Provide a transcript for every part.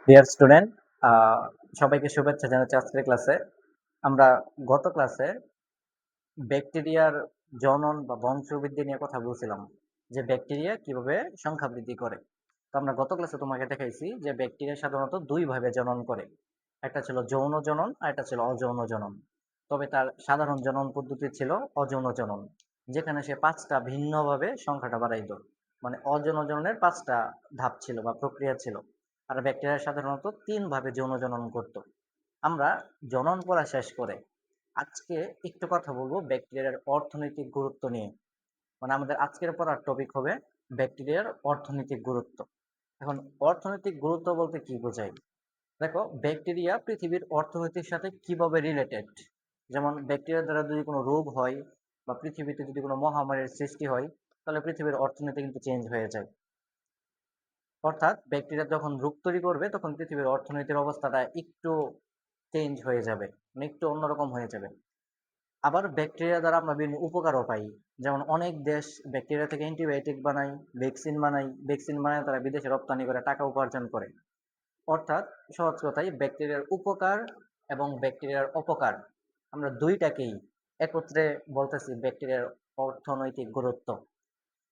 Dear student, সবাইকে শুভেচ্ছা জানাচ্ছি আজকের ক্লাসে। আমরা গত ক্লাসে ব্যাকটেরিয়ার জনন বা বংশবৃদ্ধি নিয়ে কথা বলছিলাম, যে ব্যাকটেরিয়া কিভাবে সংখ্যা বৃদ্ধি করে। তো আমরা গত ক্লাসে তোমাকে দেখাইছি যে ব্যাকটেরিয়া সাধারণত দুই ভাবে জনন করে, একটা ছিল যৌন জনন আর একটা ছিল অযৌন জনন। তবে তার সাধারণ জনন পদ্ধতি ছিল অযৌন জনন, যেখানে সে 5টা ভিন্নভাবে সংখ্যাটা বাড়াইতো। মানে অযৌন জননের 5টা ধাপ ছিল বা প্রক্রিয়া ছিল, আর ব্যাকটেরিয়া সাধারণত 3 ভাবে যৌন জনন করত। আমরা জনন পড়া শেষ করে আজকে একটু কথা বলবো ব্যাকটেরিয়ার অর্থনৈতিক গুরুত্ব নিয়ে। মানে আমাদের আজকের পড়ার টপিক হবে ব্যাকটেরিয়ার অর্থনৈতিক গুরুত্ব। এখন অর্থনৈতিক গুরুত্ব বলতে কি বোঝায়? দেখো, ব্যাকটেরিয়া পৃথিবীর অর্থনীতির সাথে কিভাবে রিলেটেড। যেমন ব্যাকটেরিয়া দ্বারা যদি কোনো রোগ হয় বা পৃথিবীতে যদি কোনো মহামারীর সৃষ্টি হয়, তাহলে পৃথিবীর অর্থনীতি কিন্তু চেঞ্জ হয়ে যায়। অর্থাৎ ব্যাকটেরিয়া যখন রোগ তৈরি করবে তখন পৃথিবীর অর্থনীতির অবস্থাটা একটু চেঞ্জ হয়ে যাবে, মানে একটু অন্যরকম হয়ে যাবে। আবার ব্যাকটেরিয়া দ্বারা আমরা বিভিন্ন উপকারও পাই। যেমন অনেক দেশ ব্যাকটেরিয়া থেকে অ্যান্টিবায়োটিক বানায়, ভ্যাকসিন বানায় তারা বিদেশে রপ্তানি করে টাকা উপার্জন করে। অর্থাৎ সহজ কথায় ব্যাকটেরিয়ার উপকার এবং ব্যাকটেরিয়ার অপকার, আমরা দুইটাকেই একত্রে বলতেছি ব্যাকটেরিয়ার অর্থনৈতিক গুরুত্ব।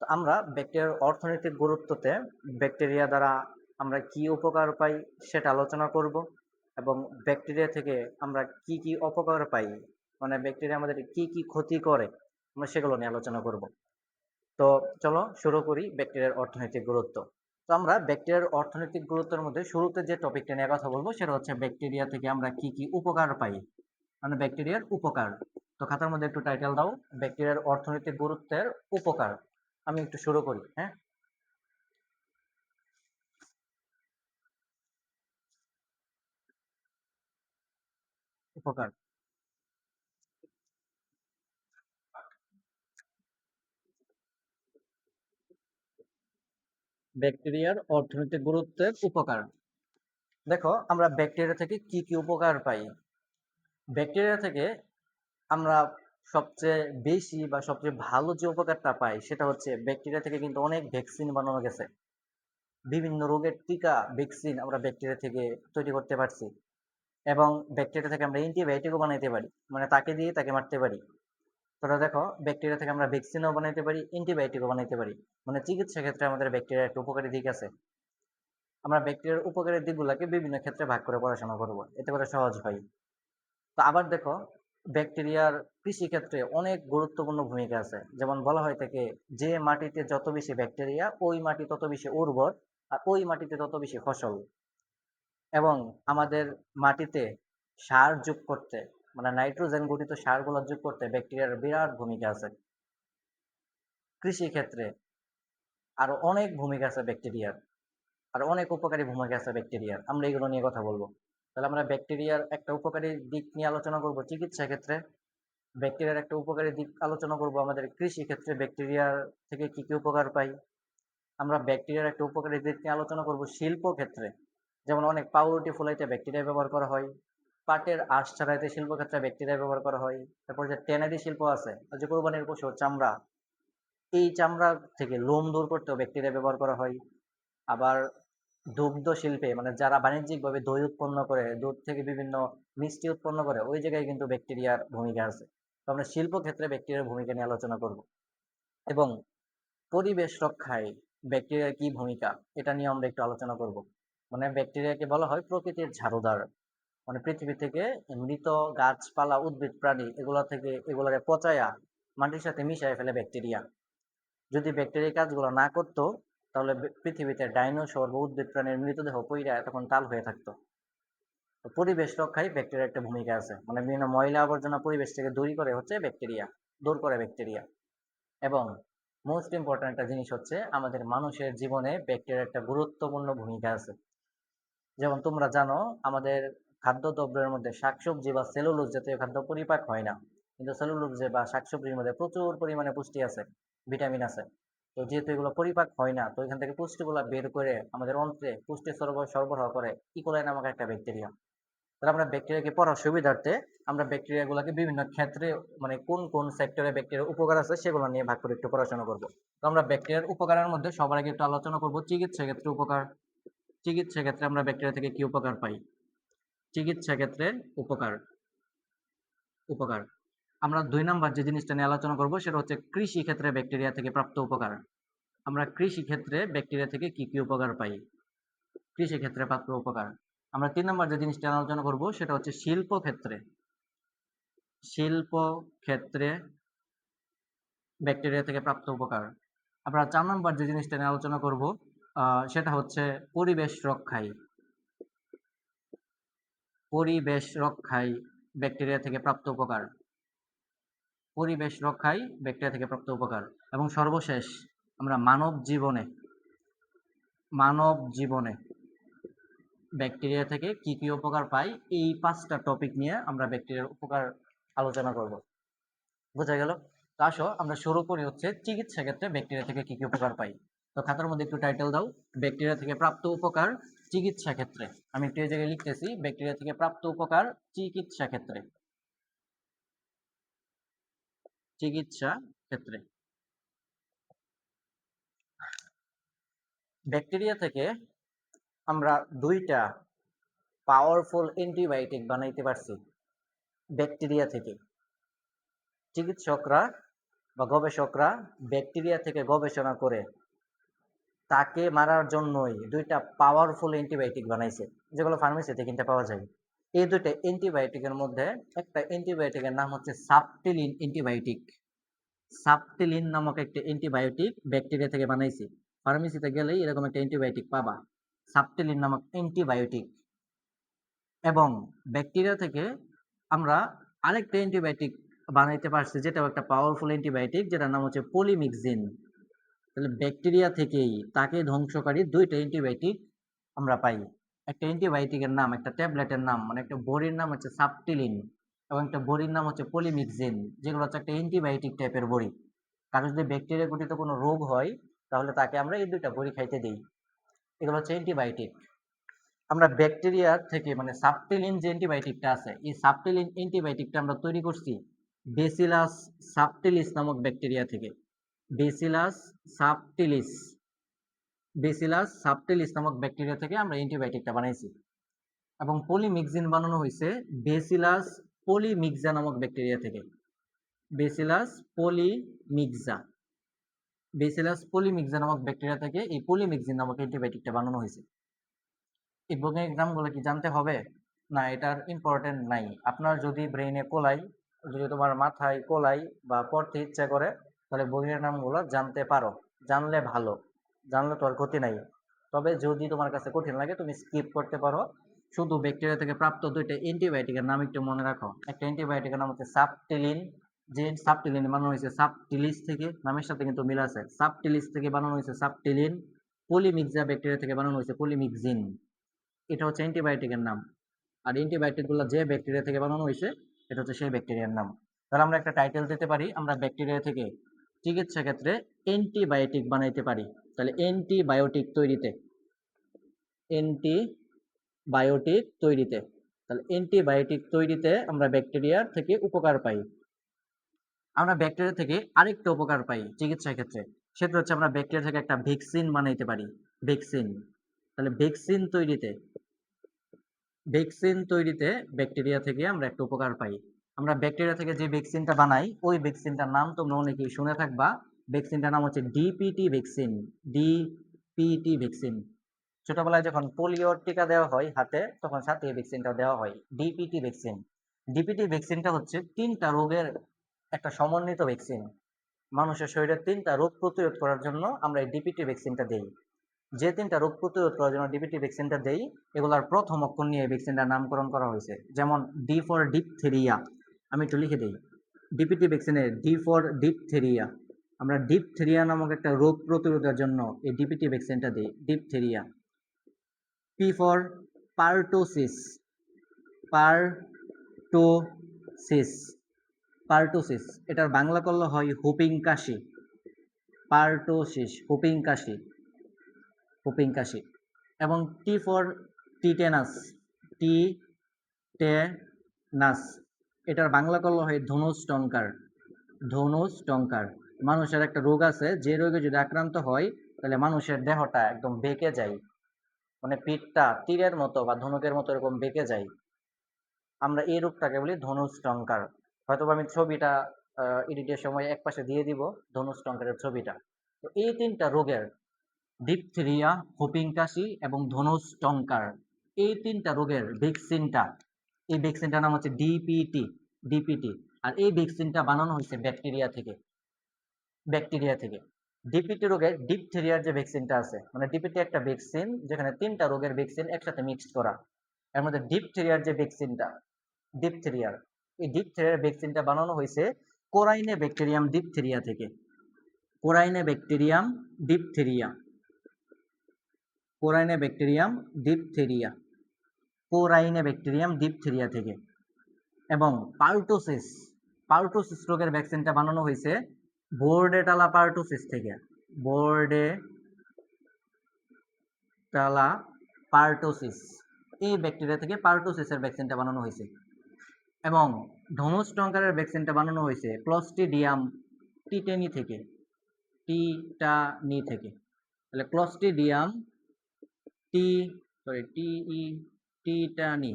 তো আমরা ব্যাকটেরিয়ার অর্থনৈতিক গুরুত্বতে ব্যাকটেরিয়া দ্বারা আমরা কি উপকার পাই সেটা আলোচনা করব, এবং ব্যাকটেরিয়া থেকে আমরা কি কি অপকার পাই, মানে ব্যাকটেরিয়া আমাদের কি কি ক্ষতি করে, আমরা সেগুলো নিয়ে আলোচনা করব। তো চলো শুরু করি ব্যাকটেরিয়ার অর্থনৈতিক গুরুত্ব। তো আমরা ব্যাকটেরিয়ার অর্থনৈতিক গুরুত্বের মধ্যে শুরুতে যে টপিকটা নিয়ে কথা বলবো সেটা হচ্ছে ব্যাকটেরিয়া থেকে আমরা কি কি উপকার পাই, মানে ব্যাকটেরিয়ার উপকার। তো খাতার মধ্যে একটু টাইটেল দাও, ব্যাকটেরিয়ার অর্থনৈতিক গুরুত্বের উপকার। আমি একটু শুরু করি, হ্যাঁ। উপকার। ব্যাকটেরিয়ার অর্থনৈতিক গুরুত্বের উপকার। দেখো, আমরা ব্যাকটেরিয়া থেকে কি কি উপকার পাই। ব্যাকটেরিয়া থেকে আমরা সবচেয়ে বেশি বা সবচেয়ে ভালো যে উপকারটা পাই সেটা হচ্ছে ব্যাকটেরিয়া থেকে কিন্তু অনেক ভ্যাকসিন বানানো গেছে। বিভিন্ন রোগের টিকা ভ্যাকসিন আমরা ব্যাকটেরিয়া থেকে তৈরি করতে পারছি, এবং ব্যাকটেরিয়া থেকে আমরা অ্যান্টিবায়োটিকও বানাইতে পারি, মানে তাকে দিয়ে তাকে মারতে পারি। তোরা দেখো, ব্যাকটেরিয়া থেকে আমরা ভ্যাকসিনও বানাইতে পারি, অ্যান্টিবায়োটিকও বানাইতে পারি। মানে চিকিৎসা ক্ষেত্রে আমাদের ব্যাকটেরিয়ার একটা উপকারী দিক আছে। আমরা ব্যাকটেরিয়ার উপকারী দিকগুলোকে বিভিন্ন ক্ষেত্রে ভাগ করে পড়াশোনা করব, এতে করে সহজ হয়। তো আবার দেখো, ব্যাকটেরিয়ার কৃষি ক্ষেত্রে অনেক গুরুত্বপূর্ণ ভূমিকা আছে। যেমন বলা হয় থাকে, যে মাটিতে যত বেশি ব্যাকটেরিয়া ওই মাটি তত বেশি উর্বর, আর ওই মাটিতে তত বেশি ফসল। এবং আমাদের মাটিতে সার যোগ করতে, মানে নাইট্রোজেন গঠিত সারগুলো যোগ করতে ব্যাকটেরিয়ার বিরাট ভূমিকা আছে। কৃষি ক্ষেত্রে আরো অনেক ভূমিকা আছে ব্যাকটেরিয়ার, আর অনেক উপকারী ভূমিকা আছে ব্যাকটেরিয়ার, আমরা এগুলো নিয়ে কথা বলবো। তাহলে আমরা ব্যাকটেরিয়ার একটা উপকারী দিক নিয়ে আলোচনা করব চিকিৎসা ক্ষেত্রে, ব্যাকটেরিয়ার একটা উপকারী দিক আলোচনা করব আমাদের কৃষি ক্ষেত্রে ব্যাকটেরিয়ার থেকে কি কি উপকার পাই। আমরা ব্যাকটেরিয়ার একটা উপকারী দিক নিয়ে আলোচনা করব শিল্প ক্ষেত্রে, যেমন অনেক পাউরুটি ফলাইতে ব্যাকটেরিয়া ব্যবহার করা হয়, পাটের আঁশ ছাড়াইতে শিল্প ক্ষেত্রে ব্যাকটেরিয়া ব্যবহার করা হয়। তারপর যে ট্যানারি শিল্প আছে, যে কোরবানির পশুর চামড়া, এই চামড়া থেকে লোম দূর করতেও ব্যাকটেরিয়া ব্যবহার করা হয়। আবার দুগ্ধ শিল্পে, মানে যারা বাণিজ্যিকভাবে দই উৎপন্ন করে, দুধ থেকে বিভিন্ন মিষ্টি উৎপন্ন করে, ওই জায়গায় কিন্তু ব্যাকটেরিয়ার ভূমিকা আছে। তো আমরা শিল্প ক্ষেত্রে ব্যাকটেরিয়ার ভূমিকা নিয়ে আলোচনা করব, এবং পরিবেশ রক্ষায় ব্যাকটেরিয়ার কি ভূমিকা এটা নিয়ে আমরা একটু আলোচনা করব। মানে ব্যাকটেরিয়াকে বলা হয় প্রকৃতির ঝাড়ুদার। মানে পৃথিবী থেকে মৃত গাছপালা উদ্ভিদ প্রাণী এগুলা থেকে এগুলাকে পচায়া মাটির সাথে মিশিয়ে ফেলে ব্যাকটেরিয়া। যদি ব্যাকটেরিয়া কাজগুলো না করতো, তাহলে পৃথিবীতে ডাইনোসর বা উদ্ভিদ প্রাণীর মৃতদেহ পইড়া তখন টাল হয়ে থাকতো। তো পরিবেশ রক্ষায় ব্যাকটেরিয়ার একটা ভূমিকা আছে, মানে বিভিন্ন ময়লা আবর্জনা পরিবেশ থেকে দূরী করে হচ্ছে ব্যাকটেরিয়া, দূর করে ব্যাকটেরিয়া। এবং মোস্ট ইম্পর্টেন্ট একটা জিনিস হচ্ছে আমাদের মানুষের জীবনে ব্যাকটেরিয়ার একটা গুরুত্বপূর্ণ ভূমিকা আছে। যেমন তোমরা জানো, আমাদের খাদ্যদ্রব্যের মধ্যে শাকসবজি বা সেলুলোজ জাতীয় খাদ্য পরিপাক হয় না, কিন্তু সেলুলোজ বা শাকসবজির মধ্যে প্রচুর পরিমাণে পুষ্টি আছে, ভিটামিন আছে। তো যেহেতু এগুলো পরিপাক হয় না, তো এখান থেকে পুষ্টিগুলো বের করে আমাদের অন্ত্রে পুষ্টি সরবরাহ সরবরাহ করে ইকোলাই নামক একটা ব্যাকটেরিয়া। তাহলে আমরা ব্যাকটেরিয়াকে পড়ার সুবিধার্থে আমরা ব্যাকটেরিয়াগুলোকে বিভিন্ন ক্ষেত্রে মানে কোন কোন সেক্টরে ব্যাকটেরিয়ার উপকার আছে সেগুলো নিয়ে ভাগ করে একটু পড়াশোনা করব। তো আমরা ব্যাকটেরিয়ার উপকারের মধ্যে সবার আগে একটু আলোচনা করব চিকিৎসা ক্ষেত্রে উপকার। চিকিৎসা ক্ষেত্রে আমরা ব্যাকটেরিয়া থেকে কি উপকার পাই? চিকিৎসা ক্ষেত্রে উপকার উপকার আমরা 2 নাম্বার যে জিনিসটা নিয়ে আলোচনা করব সেটা হচ্ছে কৃষি ক্ষেত্রে ব্যাকটেরিয়া থেকে প্রাপ্ত উপকার। আমরা কৃষি ক্ষেত্রে ব্যাকটেরিয়া থেকে কি কি উপকার পাই? কৃষি ক্ষেত্রে প্রাপ্ত উপকার। আমরা 3 নাম্বার যে জিনিসটা আলোচনা করব সেটা হচ্ছে শিল্প ক্ষেত্রে। শিল্প ক্ষেত্রে ব্যাকটেরিয়া থেকে প্রাপ্ত উপকার। আমরা 4 নাম্বার যে জিনিসটা নিয়ে আলোচনা করব সেটা হচ্ছে পরিবেশ রক্ষায়। পরিবেশ রক্ষায় ব্যাকটেরিয়া থেকে প্রাপ্ত উপকার। পরিবেশ রক্ষায় ব্যাকটেরিয়া থেকে প্রাপ্ত উপকার। এবং সর্বশেষ আমরা মানব জীবনে ব্যাকটেরিয়া থেকে কি কি উপকার পাই, এই 5টা টপিক নিয়ে আমরা ব্যাকটেরিয়ার উপকার আলোচনা করব। বোঝা গেল? তো আসো আমরা শুরু করি হচ্ছে চিকিৎসা ক্ষেত্রে ব্যাকটেরিয়া থেকে কি কি উপকার পাই। তো খাতার মধ্যে একটু টাইটেল দাও, ব্যাকটেরিয়া থেকে প্রাপ্ত উপকার চিকিৎসা ক্ষেত্রে। আমি একটু এই জায়গায় লিখতেছি, ব্যাকটেরিয়া থেকে প্রাপ্ত উপকার চিকিৎসা ক্ষেত্রে। চিকিৎসা ক্ষেত্রে ব্যাকটেরিয়া থেকে আমরা 2টা পাওয়ারফুল অ্যান্টিবায়োটিক বানাইতে পারছি। ব্যাকটেরিয়া থেকে চিকিৎসকরা বা গবেষকরা ব্যাকটেরিয়া থেকে গবেষণা করে তাকে মারার জন্যই 2টা পাওয়ারফুল অ্যান্টিবায়োটিক বানাইছে, যেগুলো ফার্মেসিতে কিনতে পাওয়া যায়। এই 2টা অ্যান্টিবায়োটিকের মধ্যে একটা অ্যান্টিবায়োটিকের নাম হচ্ছে সাবটিলিন অ্যান্টিবায়োটিক। সাবটিলিন নামক একটা অ্যান্টিবায়োটিক ব্যাকটেরিয়া থেকে বানাইছে। ফার্মেসিতে গেলেই এরকম একটা অ্যান্টিবায়োটিক পাবা, সাবটিলিন নামক অ্যান্টিবায়োটিক। এবং ব্যাকটেরিয়া থেকে আমরা আরেকটা অ্যান্টিবায়োটিক বানাইতে পারছি, যেটাও একটা পাওয়ারফুল অ্যান্টিবায়োটিক, যেটার নাম হচ্ছে পলিমিক্সিন। তাহলে ব্যাকটেরিয়া থেকেই তাকে ধ্বংসকারী 2টা অ্যান্টিবায়োটিক আমরা পাই। একটা অ্যান্টিবায়োটিকের নাম, একটা ট্যাবলেটের নাম, মানে একটা বড়ির নাম হচ্ছে সাবটিলিন এবং একটা বড়ির নাম হচ্ছে পলিমিক্সিন, যেগুলো হচ্ছে একটা অ্যান্টিবায়োটিক টাইপের বড়ি। কারো যদি ব্যাকটেরিয়া ঘটিত কোনো রোগ হয় তাহলে তাকে আমরা এই 2টা বড়ি খাইতে দিই। এগুলো হচ্ছে অ্যান্টিবায়োটিক। আমরা ব্যাকটেরিয়া থেকে মানে সাবটিলিন যে অ্যান্টিবায়োটিকটা আছে, এই সাবটিলিন অ্যান্টিবায়োটিকটা আমরা তৈরি করছি বেসিলাস সাবটিলিস নামক ব্যাকটেরিয়া থেকে। বেসিলাস সাবটিলিস বেসিলাস সাবটিলিস নামক ব্যাকটেরিয়া থেকে আমরা অ্যান্টিবায়োটিকটা বানাইছি। এবং পলিমিক্সিন বানানো হয়েছে বেসিলাস পলিমিক্সা নামক ব্যাকটেরিয়া থেকে। বেসিলাস পলিমিক্সা বেসিলাস পলিমিক্সা নামক ব্যাকটেরিয়া থেকে এই পলিমিক্সিন নামক অ্যান্টিবায়োটিকটা বানানো হয়েছে। এই বৈজ্ঞানিক নামগুলো কি জানতে হবে? না, এটার ইম্পর্টেন্ট নাই। আপনার যদি ব্রেইনে কোলাই, যদি তোমার মাথায় কোলাই বা পড়তে ইচ্ছা করে, তাহলে বইয়ের নামগুলো জানতে পারো, জানলে ভালো, জানলে তোর ক্ষতি নাই। তবে যদি তোমার কাছে কঠিন লাগে তুমি স্কিপ করতে পারো। শুধু ব্যাকটেরিয়া থেকে প্রাপ্ত 2টা অ্যান্টিবায়োটিকের নাম একটু মনে রাখো। একটা অ্যান্টিবায়োটিকের নাম হচ্ছে সাবটিলিন, যে সাবটিলিন বানানো হয়েছে সাবটিলিস থেকে, নামের সাথে কিন্তু মিল আছে, সাবটিলিস থেকে বানানো হয়েছে সাবটিলিন। পলিমিক্সা ব্যাকটেরিয়া থেকে বানানো হয়েছে পলিমিক্সিন। এটা হচ্ছে অ্যান্টিবায়োটিকের নাম। আর অ্যান্টিবায়োটিক গুলো যে ব্যাকটেরিয়া থেকে বানানো হয়েছে এটা হচ্ছে সেই ব্যাকটেরিয়ার নাম। তাহলে আমরা একটা টাইটেল দিতে পারি, আমরা ব্যাকটেরিয়া থেকে চিকিৎসা ক্ষেত্রে অ্যান্টিবায়োটিক বানাইতে পারি। তাহলে অ্যান্টিবায়োটিক তৈরিতে আমরা ব্যাকটেরিয়া থেকে উপকার পাই। আমরা ব্যাকটেরিয়া থেকে আরেকটা উপকার পাই চিকিৎসা ক্ষেত্রে, সেটা হচ্ছে আমরা ব্যাকটেরিয়া থেকে একটা ভ্যাকসিন বানাইতে পারি। ভ্যাকসিন। তাহলে ভ্যাকসিন তৈরিতে ব্যাকটেরিয়া থেকে আমরা একটা উপকার পাই। আমরা ব্যাকটেরিয়া থেকে যে ভ্যাকসিনটা বানাই ওই ভ্যাকসিনটার নাম তোমরা অনেকেই শুনে থাকবা। ভ্যাকসিনটার নাম হচ্ছে ডিপিটি ভ্যাকসিন। DPT vaccine. ছোটবেলায় যখন পোলিওর টিকা দেওয়া হয় হাতে, তখন সাথে এই ভ্যাকসিনটা দেওয়া হয়, ডিপিটি ভ্যাকসিন। ডিপিটি ভ্যাকসিনটা হচ্ছে 3টা রোগের একটা সমন্বিত ভ্যাকসিন। মানুষের শরীরে 3টা রোগ প্রতিরোধ করার জন্য আমরা এই ডিপিটি ভ্যাকসিনটা দেই। যে 3টা রোগ প্রতিরোধ করার জন্য ডিপিটি ভ্যাকসিনটা দেই, এগুলার প্রথম অক্ষর নিয়ে ভ্যাকসিনটার নামকরণ করা হয়েছে। যেমন ডি ফর ডিপথেরিয়া, আমি একটু লিখে দিই। ডিপিটি ভ্যাকসিনের ডি ফর ডিপথেরিয়া। আমরা ডিপথেরিয়া নামক একটা রোগ প্রতিরোধের জন্য এই ডিপিটি ভ্যাকসিনটা দিই, ডিপথেরিয়া। P for পার্টোসিস। পার্টোসিস পার্টোসিস এটার বাংলা করলে হয় হুপিং কাশি। পার্টোসিস হুপিং কাশি। হুপিং কাশি। এবং টি ফর টিটেনাস। টেনাস, এটার বাংলা করলে হয় ধনুষ্টঙ্কার। ধনুষ্টঙ্কার মানুষের একটা রোগ আছে, যে রোগে যদি আক্রান্ত হয় তাহলে মানুষের দেহটা একদম বেঁকে যায়, মানে পিঠটা তীরের মতো বা ধনুকের মতো এরকম বেঁকে যায়। আমরা এই রোগটাকে বলি ধনুষ্টঙ্কার। হয়তো আমি ছবিটা এডিটের সময় একপাশে দিয়ে দিব ধনুষ্টঙ্কারের ছবিটা। তো এই তিনটা রোগের, ডিপথেরিয়া, হুপিং কাশি এবং ধনুষ্টঙ্কার, এই তিনটা রোগের ভ্যাকসিনটা, এই ভ্যাকসিনটার নাম হচ্ছে ডিপিটি। ডিপিটি। আর এই ভ্যাকসিনটা বানানো হয়েছে ব্যাকটেরিয়া থেকে। ব্যাকটেরিয়া থেকে ডিপিটি রোগের, ডিপথেরিয়ার যে ভ্যাকসিনটা আছে, মানে ডিপিটি একটা ভ্যাকসিন যেখানে তিনটা রোগের ভ্যাকসিন একসাথে মিক্সড করা। এর মধ্যে ডিপথেরিয়ার যে ভ্যাকসিনটা, ডিপথেরিয়ার, এই ডিপথেরিয়ার ভ্যাকসিনটা বানানো হয়েছে কোরাইনে ব্যাকটেরিয়াম ডিপথেরিয়া থেকে। Corynebacterium diphtheria, Corynebacterium diphtheria, Corynebacterium diphtheria থেকে। এবং পার্টোসিস, পার্টোসিস রোগের ভ্যাকসিনটা বানানো হয়েছে বোর্ডেটালা পার্টোসিস থেকে। বোর্ডেটালা পার্টোসিস, এই ব্যাকটেরিয়া থেকে পার্টোসিসের ভ্যাকসিনটা বানানো হয়েছে। এবং ধনুষ্টঙ্কারের ভ্যাকসিনটা বানানো হয়েছে ক্লস্ট্রিডিয়াম টিটেনি থেকে। টিটানি থেকে। তাহলে ক্লস্ট্রিডিয়াম টিটানি,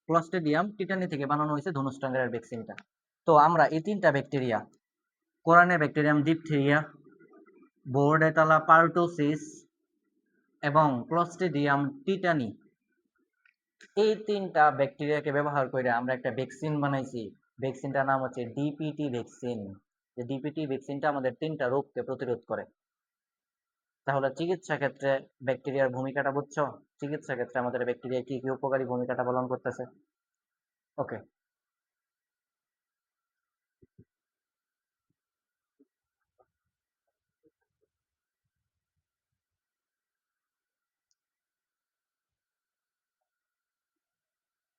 ক্লস্ট্রিডিয়াম টিটানি থেকে বানানো হয়েছে ধনুষ্টঙ্কারের ভ্যাকসিনটা। তো আমরা এই তিনটা ব্যাকটেরিয়া, কোরানে ব্যাকটেরিয়াম ডিপথেরিয়া, বোর্ডেটালা পার্টোসিস এবং ক্লস্ট্রিডিয়াম টিটানি, এই তিনটা ব্যাকটেরিয়াকে ব্যবহার করে আমরা একটা ভ্যাকসিন বানাইছি। ভ্যাকসিনটার নাম হচ্ছে ডিপিটি ভ্যাকসিন। যে ডিপিটি ভ্যাকসিনটা আমাদের তিনটা রোগকে প্রতিরোধ করে। তাহলে চিকিৎসা ক্ষেত্রে ব্যাকটেরিয়ার ভূমিকাটা বুঝছো? চিকিৎসা ক্ষেত্রে আমাদের ব্যাকটেরিয়া কি কি উপকারী ভূমিকাটা পালন করতেছে। ওকে,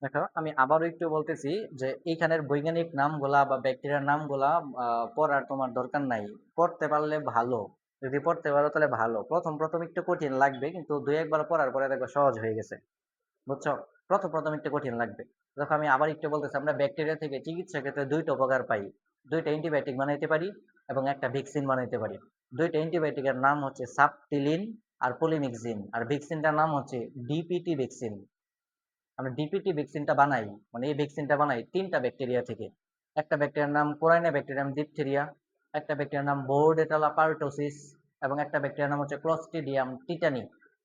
দেখো আমি আবারও একটু বলতেছি যে এইখানের বৈজ্ঞানিক নামগুলা বা ব্যাকটেরিয়ার নামগুলা পড়ার তোমার দরকার নাই। পড়তে পারলে ভালো, যদি পড়তে পারো তাহলে ভালো। প্রথম প্রথম একটু কঠিন লাগবে, কিন্তু দুই একবার পড়ার পরে দেখো সহজ হয়ে গেছে। বুঝছো? প্রথম প্রথম একটু কঠিন লাগবে। দেখো আমি আবার একটু বলতেছি, আমরা ব্যাকটেরিয়া থেকে চিকিৎসা ক্ষেত্রে দুইটা উপকার পাই। দুইটা অ্যান্টিবায়োটিক বানাইতে পারি এবং একটা ভ্যাকসিন বানাইতে পারি। দুইটা অ্যান্টিবায়োটিকের নাম হচ্ছে সাবটিলিন আর পলিমিক্সিন, আর ভ্যাকসিনটার নাম হচ্ছে ডিপিটি ভ্যাকসিন। আমরা ডিপিটি ভ্যাকসিনটা বানাই, মানে এই ভ্যাকসিনটা বানাই তিনটা ব্যাকটেরিয়া থেকে। একটা ব্যাকটেরিয়ার নাম কোরাইনা ব্যাকটেরিয়াম ডিপথেরিয়া, একটা ব্যাকটেরিয়ার নাম বোর্ডেটালা পার্টোসিস এবং একটা ব্যাকটেরিয়ার নাম হচ্ছে ক্লস্ট্রিডিয়াম টিটানি।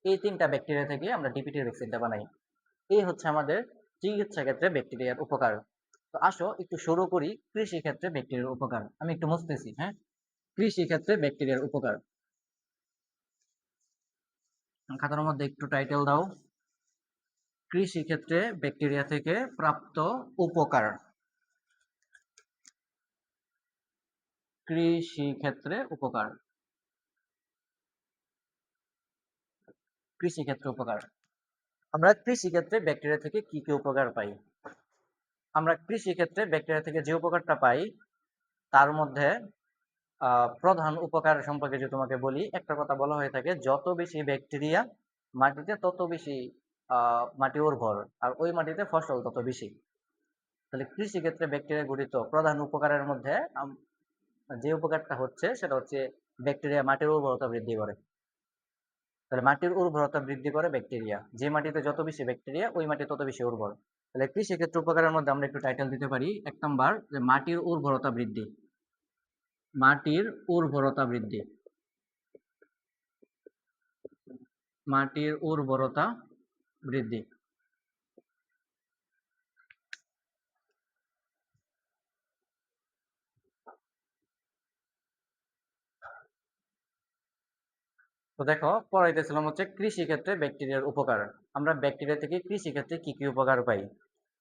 এই তিনটা ব্যাকটেরিয়া থেকে আমরা ডিপিটি ভ্যাকসিনটা বানাই। এই হচ্ছে আমাদের চিকিৎসা ক্ষেত্রে ব্যাকটেরিয়ার উপকার। তো আসো একটু শুরু করি কৃষি ক্ষেত্রে ব্যাকটেরিয়ার উপকার। আমি একটু মুছতেছি, হ্যাঁ। কৃষি ক্ষেত্রে ব্যাকটেরিয়ার উপকার, খাতার মধ্যে একটু টাইটেল দাও। কৃষি ক্ষেত্রে ব্যাকটেরিয়া থেকে প্রাপ্ত উপকার। কৃষি ক্ষেত্রে উপকার, কৃষি ক্ষেত্রে উপকার। আমরা কৃষি ক্ষেত্রে ব্যাকটেরিয়া থেকে কি কি উপকার পাই? আমরা কৃষি ক্ষেত্রে ব্যাকটেরিয়া থেকে যে উপকারটা পাই তার মধ্যে প্রধান উপকার সম্পর্কে যদি তোমাকে বলি, একটা কথা বলা হয়ে থাকে, যত বেশি ব্যাকটেরিয়া মাটিতে তত বেশি মাটি উর্বর, আর ওই মাটিতে ফসল তত বেশি। তাহলে কৃষি ক্ষেত্রে ব্যাকটেরিয়া গঠিত প্রধান উপকারের মধ্যে যে উপকারটা হচ্ছে সেটা হচ্ছে ব্যাকটেরিয়া মাটির উর্বরতা বৃদ্ধি করে। তাহলে মাটির উর্বরতা বৃদ্ধি করে ব্যাকটেরিয়া, যে মাটিতে যত বেশি ব্যাকটেরিয়া ওই মাটি তত বেশি উর্বর। তাহলে কৃষি ক্ষেত্রে উপকারের মধ্যে আমরা একটু টাইটেল দিতে পারি, 1 নম্বর যে মাটির উর্বরতা বৃদ্ধি। মাটির উর্বরতা বৃদ্ধি, মাটির উর্বরতা বৃদ্ধি। তো দেখো পড়াইতেছিলাম হচ্ছে কৃষি ক্ষেত্রে ব্যাকটেরিয়ার উপকার। আমরা ব্যাকটেরিয়া থেকে কৃষি ক্ষেত্রে কি কি উপকার পাই।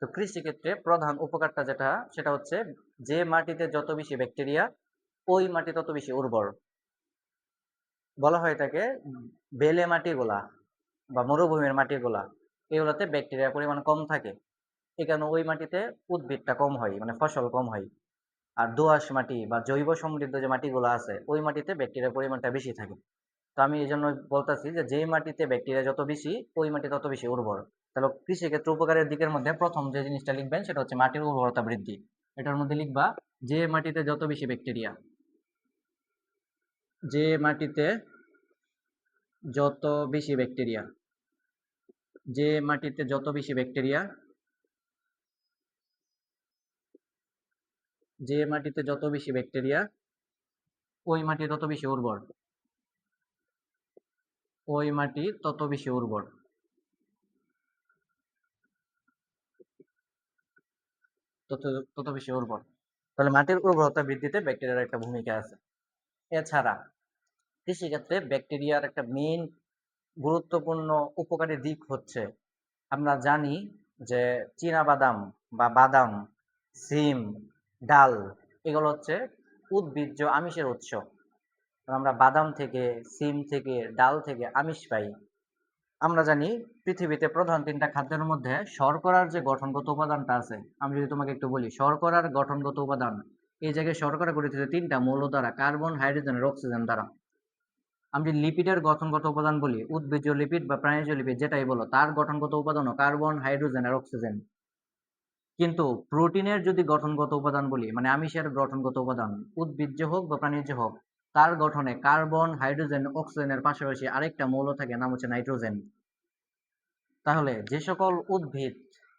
তো কৃষি ক্ষেত্রে প্রধান উপকারটা যেটা, সেটা হচ্ছে যে মাটিতে যত বেশি ব্যাকটেরিয়া ওই মাটি তত বেশি উর্বর। বলা হয়ে থাকে বেলে মাটিগুলা বা মরুভূমির মাটিগুলা, এগুলোতে ব্যাকটেরিয়ার পরিমাণ কম থাকে। এই কারণে ওই মাটিতে উদ্ভিদটা কম হয়, মানে ফসল কম হয়। আর দোআঁশ মাটি বা জৈব সমৃদ্ধ যে মাটিগুলো আছে ওই মাটিতে ব্যাকটেরিয়ার পরিমাণটা বেশি থাকে। তো আমি এই জন্য বলতেছি যে যেই মাটিতে ব্যাকটেরিয়া যত বেশি ওই মাটি তত বেশি উর্বর। তাহলে কৃষিক্ষেত্রে উপকারের দিকের মধ্যে প্রথম যে জিনিসটা লিখবেন সেটা হচ্ছে মাটির উর্বরতা বৃদ্ধি। এটার মধ্যে লিখবা যে মাটিতে যত বেশি ব্যাকটেরিয়া, যে মাটিতে যত বেশি ব্যাকটেরিয়া, যে মাটিতে যত বেশি ব্যাকটেরিয়া, যে মাটিতে যত বেশি ব্যাকটেরিয়া ওই মাটি তত বেশি উর্বর, ওই মাটি তত বেশি উর্বর, তত তত বেশি উর্বর। তাহলে মাটির উর্বরতা বৃদ্ধিতে ব্যাকটেরিয়ার একটা ভূমিকা আছে। এছাড়া কৃষিক্ষেত্রে ব্যাকটেরিয়ার একটা মেইন গুরুত্বপূর্ণ উপকারী দিক হচ্ছে, আমরা জানি যে চীনা বাদাম বা বাদাম, সিম, ডাল এগুলো হচ্ছে উদ্ভিজ্জ আমিষের উৎস। আমরা বাদাম থেকে, সিম থেকে, ডাল থেকে আমিষ পাই। আমরা জানি পৃথিবীতে প্রধান ৩টা খাদ্যের মধ্যে শর্করার যে গঠনগত উপাদানটা আছে, আমি যদি তোমাকে একটু বলি শর্করার গঠনগত উপাদান, এই জায়গায় শর্করা গঠিত হচ্ছে ৩টা মৌল দ্বারা, কার্বন, হাইড্রোজেন আর অক্সিজেন দ্বারা। আমি লিপিডের গঠনগত উপাদান বলি, উদ্ভিজ্জ লিপিড বা প্রাণীজ লিপিড যেটাই বলো, তার গঠনগত উপাদানও কার্বন, হাইড্রোজেন আর অক্সিজেন। কিন্তু প্রোটিনের যদি গঠনগত উপাদান বলি, মানে আমিষের গঠনগত উপাদান, উদ্ভিজ্জ হোক বা প্রাণীজ হোক, তার গঠনে কার্বন, হাইড্রোজেন, অক্সিজেনের পাশাপাশি আরেকটা মৌল থাকে, নাম হচ্ছে নাইট্রোজেন। তাহলে যে সকল উদ্ভিদ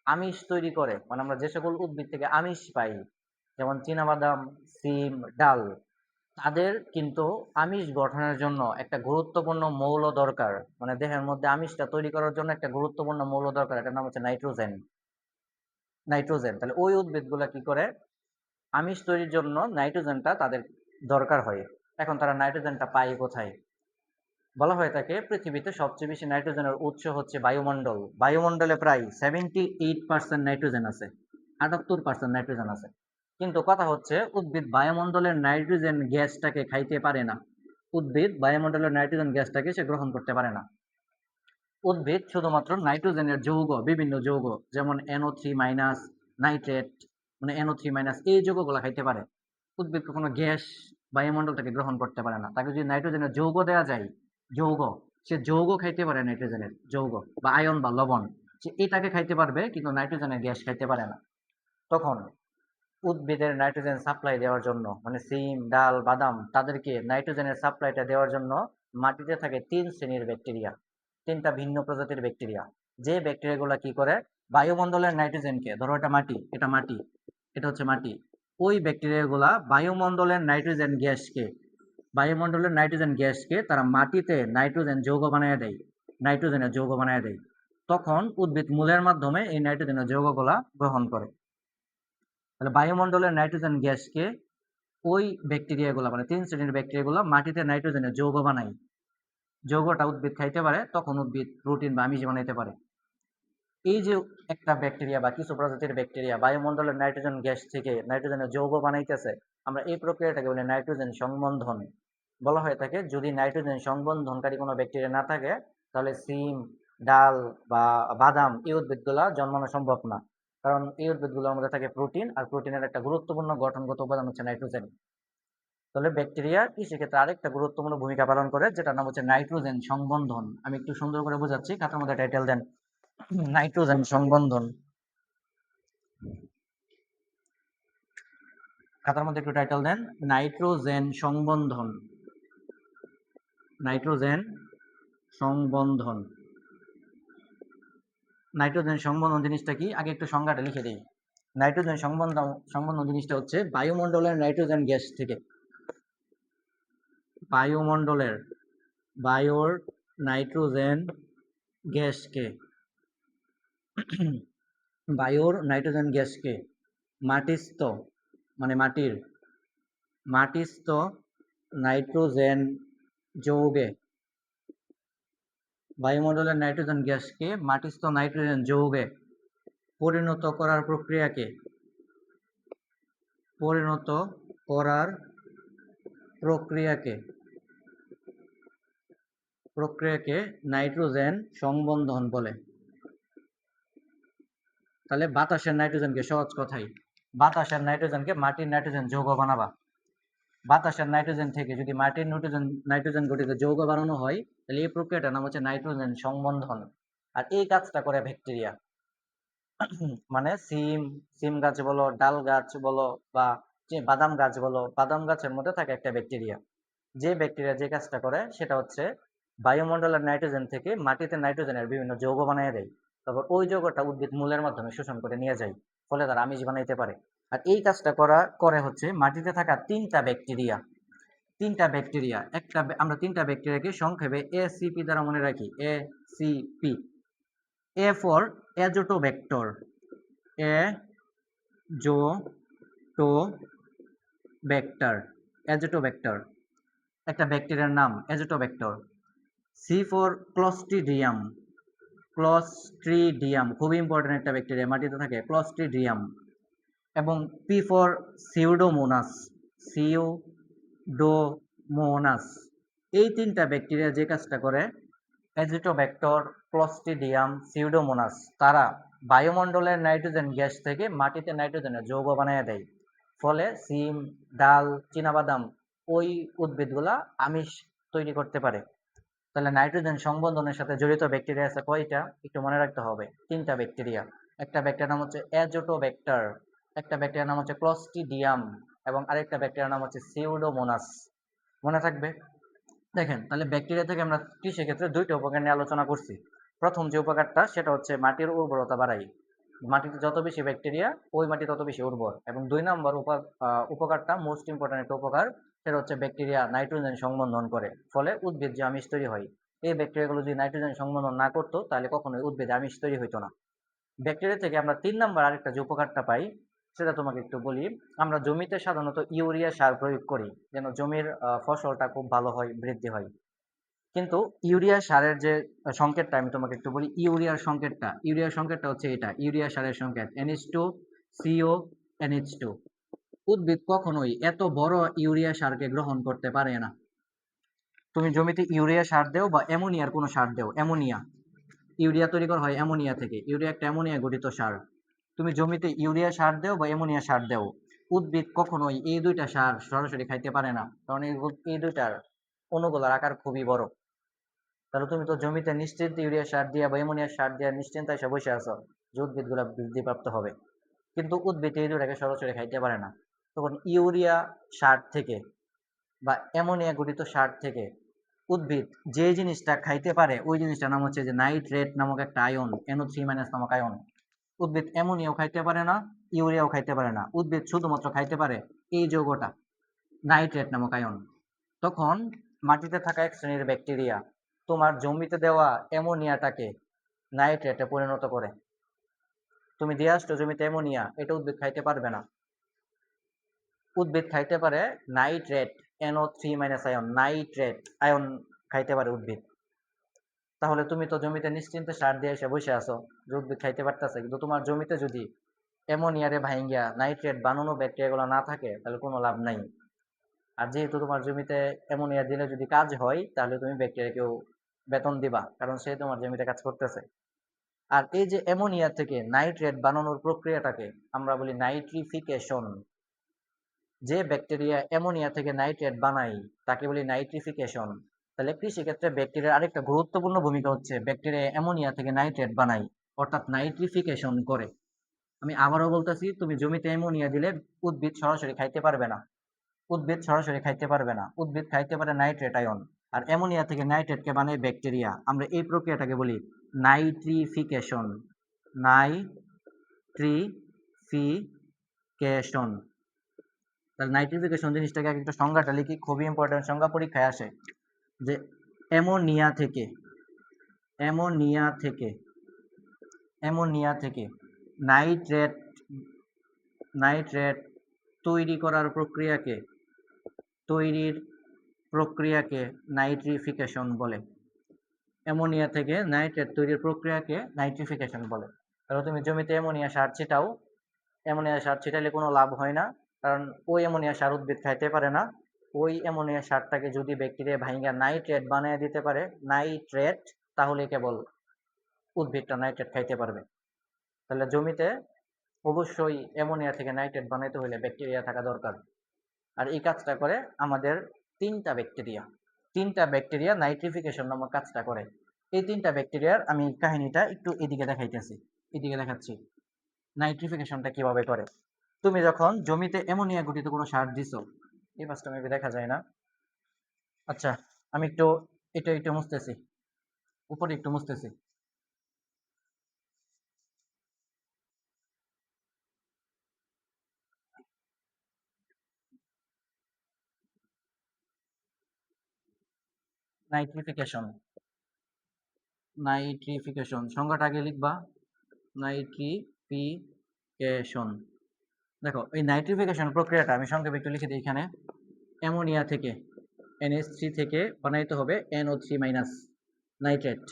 আমিষ তৈরি করে, মানে আমরা যে সকল উদ্ভিদ থেকে আমিষ পাই, যেমন চীনাবাদাম, সিম, ডাল, তাদের কিন্তু আমিষ গঠনের জন্য একটা গুরুত্বপূর্ণ মৌল দরকার, মানে দেহের মধ্যে আমিষটা তৈরি করার জন্য একটা গুরুত্বপূর্ণ মৌল দরকার, এটার নাম হচ্ছে নাইট্রোজেন। নাইট্রোজেন, তাহলে ওই উদ্ভিদগুলা কি করে, আমিষ তৈরির জন্য নাইট্রোজেনটা তাদের দরকার হয়। এখন তারা নাইট্রোজেনটা পায় কোথায়? বলা হয়ে থাকে পৃথিবীতে সবচেয়ে বেশি নাইট্রোজেনের উৎস হচ্ছে বায়ুমণ্ডল। বায়ুমণ্ডলে প্রায় 78% নাইট্রোজেন আছে, 78% নাইট্রোজেন আছে। কিন্তু কথা হচ্ছে উদ্ভিদ বায়ুমণ্ডলের নাইট্রোজেন গ্যাসটাকে খাইতে পারে না। উদ্ভিদ বায়ুমণ্ডলের নাইট্রোজেন গ্যাসটাকে সে গ্রহণ করতে পারে না। উদ্ভিদ শুধুমাত্র নাইট্রোজেনের যৌগ, বিভিন্ন যৌগ, যেমন NO3- নাইট্রেট, মানে NO3- এই যৌগগুলো খাইতে পারে। উদ্ভিদ কখনো গ্যাস বায়ুমণ্ডল থেকে গ্রহণ করতে পারে না। তাকে যদি নাইট্রোজেনের যৌগ দেওয়া যায়, যৌগ, সে যৌগ খাইতে পারে, নাইট্রোজেনের যৌগ বা আয়ন বা লবণ, সে এটাকে খাইতে পারবে, কিন্তু নাইট্রোজেনের গ্যাস খাইতে পারে না। তখন উদ্ভিদের নাইট্রোজেন সাপ্লাই দেওয়ার জন্য, মানে সিম, ডাল, বাদাম, তাদেরকে নাইট্রোজেনের সাপ্লাইটা দেওয়ার জন্য মাটিতে থাকে 3 শ্রেণীর ব্যাকটেরিয়া, 3টা ভিন্ন প্রজাতির ব্যাকটেরিয়া। যে ব্যাকটেরিয়াগুলো কি করে, বায়ুমণ্ডলের নাইট্রোজেনকে, ধরো এটা মাটি, এটা মাটি, এটা হচ্ছে মাটি, ওই ব্যাকটেরিয়াগুলা বায়ুমণ্ডলের নাইট্রোজেন গ্যাসকে তারা মাটিতে নাইট্রোজেন যৌগ বানিয়ে দেয়, নাইট্রোজেনের যৌগ বানিয়ে দেয়। তখন উদ্ভিদ মূলের মাধ্যমে এই নাইট্রোজেনের যৌগগুলা গ্রহণ করে। তাহলে বায়ুমণ্ডলের নাইট্রোজেন গ্যাসকে ওই ব্যাকটেরিয়াগুলো, মানে 3 শ্রেণীর ব্যাকটেরিয়াগুলো মাটিতে নাইট্রোজেনের যৌগ বানায়, যৌগটা উদ্ভিদ খাইতে পারে, তখন উদ্ভিদ প্রোটিন বা আমিষ বানাইতে পারে। এই যে একটা ব্যাকটেরিয়া বা কিছু প্রজাতির ব্যাকটেরিয়া বায়ুমণ্ডলের নাইট্রোজেন গ্যাস থেকে নাইট্রোজেনের যৌগ বানাইতেছে, আমরা এই প্রক্রিয়াটাকে বলি নাইট্রোজেন সংবন্ধন। বলা হয়ে থাকে যদি নাইট্রোজেন সংবন্ধনকারী কোনো ব্যাকটেরিয়া না থাকে, তাহলে সিম, ডাল বা বাদাম এই উদ্ভিদগুলা জন্মানো সম্ভব না। কারণ এই উদ্ভিদগুলোর মধ্যে থাকে প্রোটিন, আর প্রোটিনের একটা গুরুত্বপূর্ণ গঠনগত উপাদান হচ্ছে নাইট্রোজেন। তাহলে ব্যাকটেরিয়া কি সেক্ষেত্রে আরেকটা গুরুত্বপূর্ণ ভূমিকা পালন করে, যেটার নাম হচ্ছে নাইট্রোজেন সংবন্ধন। আমি একটু সুন্দর করে বোঝাচ্ছি, খাতার মধ্যে টাইটেল দেন, নাইট্রোজেন সংবন্ধন। খাতার মধ্যে একটু টাইটেল দেন, নাইট্রোজেন সংবন্ধন, নাইট্রোজেন সংবন্ধন। নাইট্রোজেন সংবন্ধন জিনিসটা কি, আগে একটু সংজ্ঞাটা লিখে দিই। নাইট্রোজেন সংবন্ধন সংবন্ধন জিনিসটা হচ্ছে বায়ুমণ্ডলের নাইট্রোজেন গ্যাস থেকে, বায়ুমণ্ডলের, বায়ুর নাইট্রোজেন গ্যাসকে, বায়ুর নাইট্রোজেন গ্যাসকে মাটিস্থ, মানে মাটির, মাটিস্থ নাইট্রোজেন যৌগে, বায়ুমণ্ডলের নাইট্রোজেন গ্যাসকে মাটিস্থ নাইট্রোজেন যৌগে পরিণত করার প্রক্রিয়াকে, পরিণত করার প্রক্রিয়াকে, প্রক্রিয়াকে নাইট্রোজেন সংবন্ধন বলে। তাহলে বাতাসের নাইট্রোজেনকে, সহজ কথাই, বাতাসের নাইট্রোজেনকে মাটির নাইট্রোজেন যৌগ বানাবা। বাতাসের নাইট্রোজেন থেকে যদি মাটির নাইট্রোজেন গঠিত যৌগ বানানো হয়, তাহলে এই প্রক্রিয়াটার নাম হচ্ছে নাইট্রোজেন সংবন্ধন। আর এই কাজটা করে ব্যাকটেরিয়া। মানে সিম গাছ বলো, ডাল গাছ বলো, বা যে বাদাম গাছ বলো, বাদাম গাছের মধ্যে থাকে একটা ব্যাকটেরিয়া। যে ব্যাকটেরিয়া যে কাজটা করে সেটা হচ্ছে বায়ুমণ্ডলের নাইট্রোজেন থেকে মাটিতে নাইট্রোজেনের বিভিন্ন যৌগ বানিয়ে দেয়। তারপর ওই যৌগটা উদ্ভিদ মূলের মাধ্যমে শোষণ করে নিয়ে যায়, ফলে তারা আমিষ বানাইতে পারে। আর এই কাজটা করে হচ্ছে মাটিতে থাকা তিনটা ব্যাকটেরিয়া আমরা তিনটা ব্যাকটেরিয়াকে সংক্ষেপে এসিপি দ্বারা মনে রাখি। ACP. A for Azotobacter. Azotobacter. Azotobacter একটা ব্যাকটেরিয়ার নাম, Azotobacter. C for Clostridium. Clostridium খুবই ইম্পর্টেন্ট একটা ব্যাকটেরিয়া, মাটিতে থাকে, ক্লস্ট্রিডিয়াম। এবং পি ফর সিউডোমোনাস। সিউডোমোনাস। এই তিনটা ব্যাকটেরিয়া যে কাজটা করে, অ্যাজিটোব্যাক্টর, ক্লস্ট্রিডিয়াম, সিউডোমোনাস, তারা বায়ুমণ্ডলের নাইট্রোজেন গ্যাস থেকে মাটিতে নাইট্রোজেনের যৌগ বানিয়ে দেয়। ফলে সিম, ডাল, চীনাবাদাম ওই উদ্ভিদগুলা আমিষ তৈরি করতে পারে। তাহলে নাইট্রোজেন সংবন্ধনের সাথে জড়িত ব্যাকটেরিয়া আছে কয়টা? একটু মনে রাখতে হবে, তিনটা ব্যাকটেরিয়া। একটা ব্যাকটেরিয়ার নাম হচ্ছে অ্যাজোটোব্যাক্টর, একটা ব্যাকটেরিয়ার নাম হচ্ছে ক্লস্ট্রিডিয়াম, এবং আরেকটা ব্যাকটেরিয়ার নাম হচ্ছে সিউডোমোনাস। মনে থাকবে? দেখেন, তাহলে ব্যাকটেরিয়া থেকে আমরা কৃষিক্ষেত্রে দুইটা উপকার নিয়ে আলোচনা করছি। প্রথম যে উপকারটা সেটা হচ্ছে মাটির উর্বরতা বাড়ায়। মাটিতে যত বেশি ব্যাকটেরিয়া, ওই মাটি তত বেশি উর্বর। এবং 2 নম্বর উপকারটা, মোস্ট ইম্পর্টেন্ট একটা উপকার, সেটা হচ্ছে ব্যাকটেরিয়া নাইট্রোজেন সংবন্ধন করে, ফলে উদ্ভিদ যে আমিষ তৈরি হয়। এই ব্যাকটেরিয়াগুলো যদি নাইট্রোজেন সংবন্ধন না করতো তাহলে কখনোই উদ্ভিদে আমিষ তৈরি হইতো না। ব্যাকটেরিয়া থেকে আমরা 3 নম্বর আরেকটা যে উপকারটা পাই সেটা তোমাকে একটু বলি। আমরা জমিতে সাধারণত ইউরিয়া সার প্রয়োগ করি যেন জমির ফসলটা খুব ভালো হয়, বৃদ্ধি হয়। কিন্তু ইউরিয়া সারের যে সংকেতটা আমি তোমাকে একটু বলি, ইউরিয়ার সংকেতটা হচ্ছে এটা, ইউরিয়া সারের সংকেত NH2CO NH2। উদ্ভিদ কখনোই এত বড় ইউরিয়া সারকে গ্রহণ করতে পারে না। তুমি জমিতে ইউরিয়া সার দেও বা অ্যামোনিয়ার কোনো সার দেও, ইউরিয়া তৈরি করা হয় অ্যামোনিয়া থেকে, ইউরিয়া একটা অ্যামোনিয়া গঠিত সার। তুমি জমিতে ইউরিয়া সার দেও বা অ্যামোনিয়া সার দেও, উদ্ভিদ কখনোই এই দুইটা সার সরাসরি খাইতে পারে না, কারণ এই দুইটার অণুগুলোর আকার খুবই বড়। তাহলে তুমি তো জমিতে নিশ্চিন্তে ইউরিয়া সার দিয়া বা অ্যামোনিয়া সার দিয়া নিশ্চিন্তে এসে বসে আছো যে উদ্ভিদগুলো বৃদ্ধিপ্রাপ্ত হবে, কিন্তু উদ্ভিদ এই দুটাকে সরাসরি খাইতে পারে না। তখন ইউরিয়া সার থেকে বা অ্যামোনিয়া গঠিত সার থেকে উদ্ভিদ যে জিনিসটা খাইতে পারে ওই জিনিসটার নাম হচ্ছে যে নাইট্রেট নামক একটা আয়ন, NO3- নামক আয়ন। উদ্ভিদ অ্যামোনিয়াও খাইতে পারে না, ইউরিয়াও খাইতে পারে না, উদ্ভিদ শুধুমাত্র খাইতে পারে এই যৌগটা, নাইট্রেট নামক আয়ন। তখন মাটিতে থাকা এক শ্রেণীর ব্যাকটেরিয়া তোমার জমিতে দেওয়া অ্যামোনিয়াটাকে নাইট্রেটে পরিণত করে। তুমি দিয়ে আসছো জমিতে অ্যামোনিয়া, এটা উদ্ভিদ খাইতে পারবে না। উদ্ভিদ খাইতে পারে nitrate, NO3- ion, nitrate ion খাইতে পারে উদ্ভিদ। তাহলে তুমি তো জমিতে নিশ্চিন্তে সার দিয়ে এসে বসে আছো যে উদ্ভিদ খাইতে পারতেছে, কিন্তু তোমার জমিতে যদি অ্যামোনিয়ারে ভাইঙ্গা নাইট্রেট বানানো ব্যাকটেরিয়াগুলো না থাকে তাহলে কোনো লাভ নাই। আর যেহেতু তোমার জমিতে অ্যামোনিয়া দিলে যদি কাজ হয় তাহলে তুমি ব্যাকটেরিয়াকেও বেতন দিবা, কারণ সে তোমার জমিতে কাজ করতেছে। আর এই যে অ্যামোনিয়া থেকে নাইট্রেট বানানোর প্রক্রিয়াটাকে আমরা বলি নাইট্রিফিকেশন। যে ব্যাকটেরিয়া অ্যামোনিয়া থেকে নাইট্রেট বানায় তাকে বলি নাইট্রিফিকেশন। তাহলে কৃষিক্ষেত্রে ব্যাকটেরিয়ার আরেকটা গুরুত্বপূর্ণ ভূমিকা হচ্ছে ব্যাকটেরিয়া অ্যামোনিয়া থেকে নাইট্রেট বানায়, অর্থাৎ নাইট্রিফিকেশন করে। আমি আবারও বলতেছি, তুমি জমিতে অ্যামোনিয়া দিলে উদ্ভিদ সরাসরি খাইতে পারবে না, উদ্ভিদ খাইতে পারে নাইট্রেট আয়ন। আর অ্যামোনিয়া থেকে নাইট্রেটকে বানায় ব্যাকটেরিয়া। আমরা এই প্রক্রিয়াটাকে বলি নাইট্রিফিকেশন। নাইট্রিফিকেশন। তাহলে নাইট্রিফিকেশন জিনিসটাকে একটা সংজ্ঞাটা লিখি, খুবই ইম্পর্টেন্ট সংজ্ঞা, পরীক্ষায় আসে যে অ্যামোনিয়া থেকে অ্যামোনিয়া থেকে অ্যামোনিয়া থেকে নাইট্রেট নাইট্রেট তৈরির প্রক্রিয়াকে নাইট্রিফিকেশন বলে। অ্যামোনিয়া থেকে নাইট্রেট তৈরির প্রক্রিয়াকে নাইট্রিফিকেশন বলে। তাহলে তুমি জমিতে অ্যামোনিয়া সার ছিটাও, অ্যামোনিয়া সার ছিটালে কোনো লাভ হয় না, কারণ ওই অ্যামোনিয়া সার উদ্ভিদ খাইতে পারে না। ওই অ্যামোনিয়া সারটাকে যদি ব্যাকটেরিয়া ভাঙিয়ে নাইট্রেট বানিয়ে দিতে পারে, নাইট্রেট, তাহলে কেবল উদ্ভিদটা নাইট্রেট খাইতে পারবে। তাহলে জমিতে অবশ্যই অ্যামোনিয়া থেকে নাইট্রেট বানাইতে হলে ব্যাকটেরিয়া থাকা দরকার। আর এই কাজটা করে আমাদের তিনটা ব্যাকটেরিয়া নাইট্রিফিকেশন নামক কাজটা করে। এই ৩টা ব্যাকটেরিয়ার আমি কাহিনীটা একটু এদিকে দেখাইতেছি, এদিকে দেখাচ্ছি নাইট্রিফিকেশনটা কিভাবে করে। তুমি যখন জমিতে অ্যামোনিয়া ঘটিত কোনো সার দিছো, এই মাছটা মেবি দেখা যায় না। আচ্ছা, আমি একটু এটা একটু মুছতেছি, উপরে একটু মুছতেছি। নাইট্রিফিকেশন, নাইট্রিফিকেশন সংজ্ঞাটা আগে লিখবা। নাইট্রিফিকেশন, দেখো এই নাইট্রিফিকেশন প্রক্রিয়াটা আমি সংক্ষেপে একটু লিখে দিই এখানে। অ্যামোনিয়া থেকে NH3 থেকে বানাইতে হবে NO3 মাইনাস নাইট্রেট।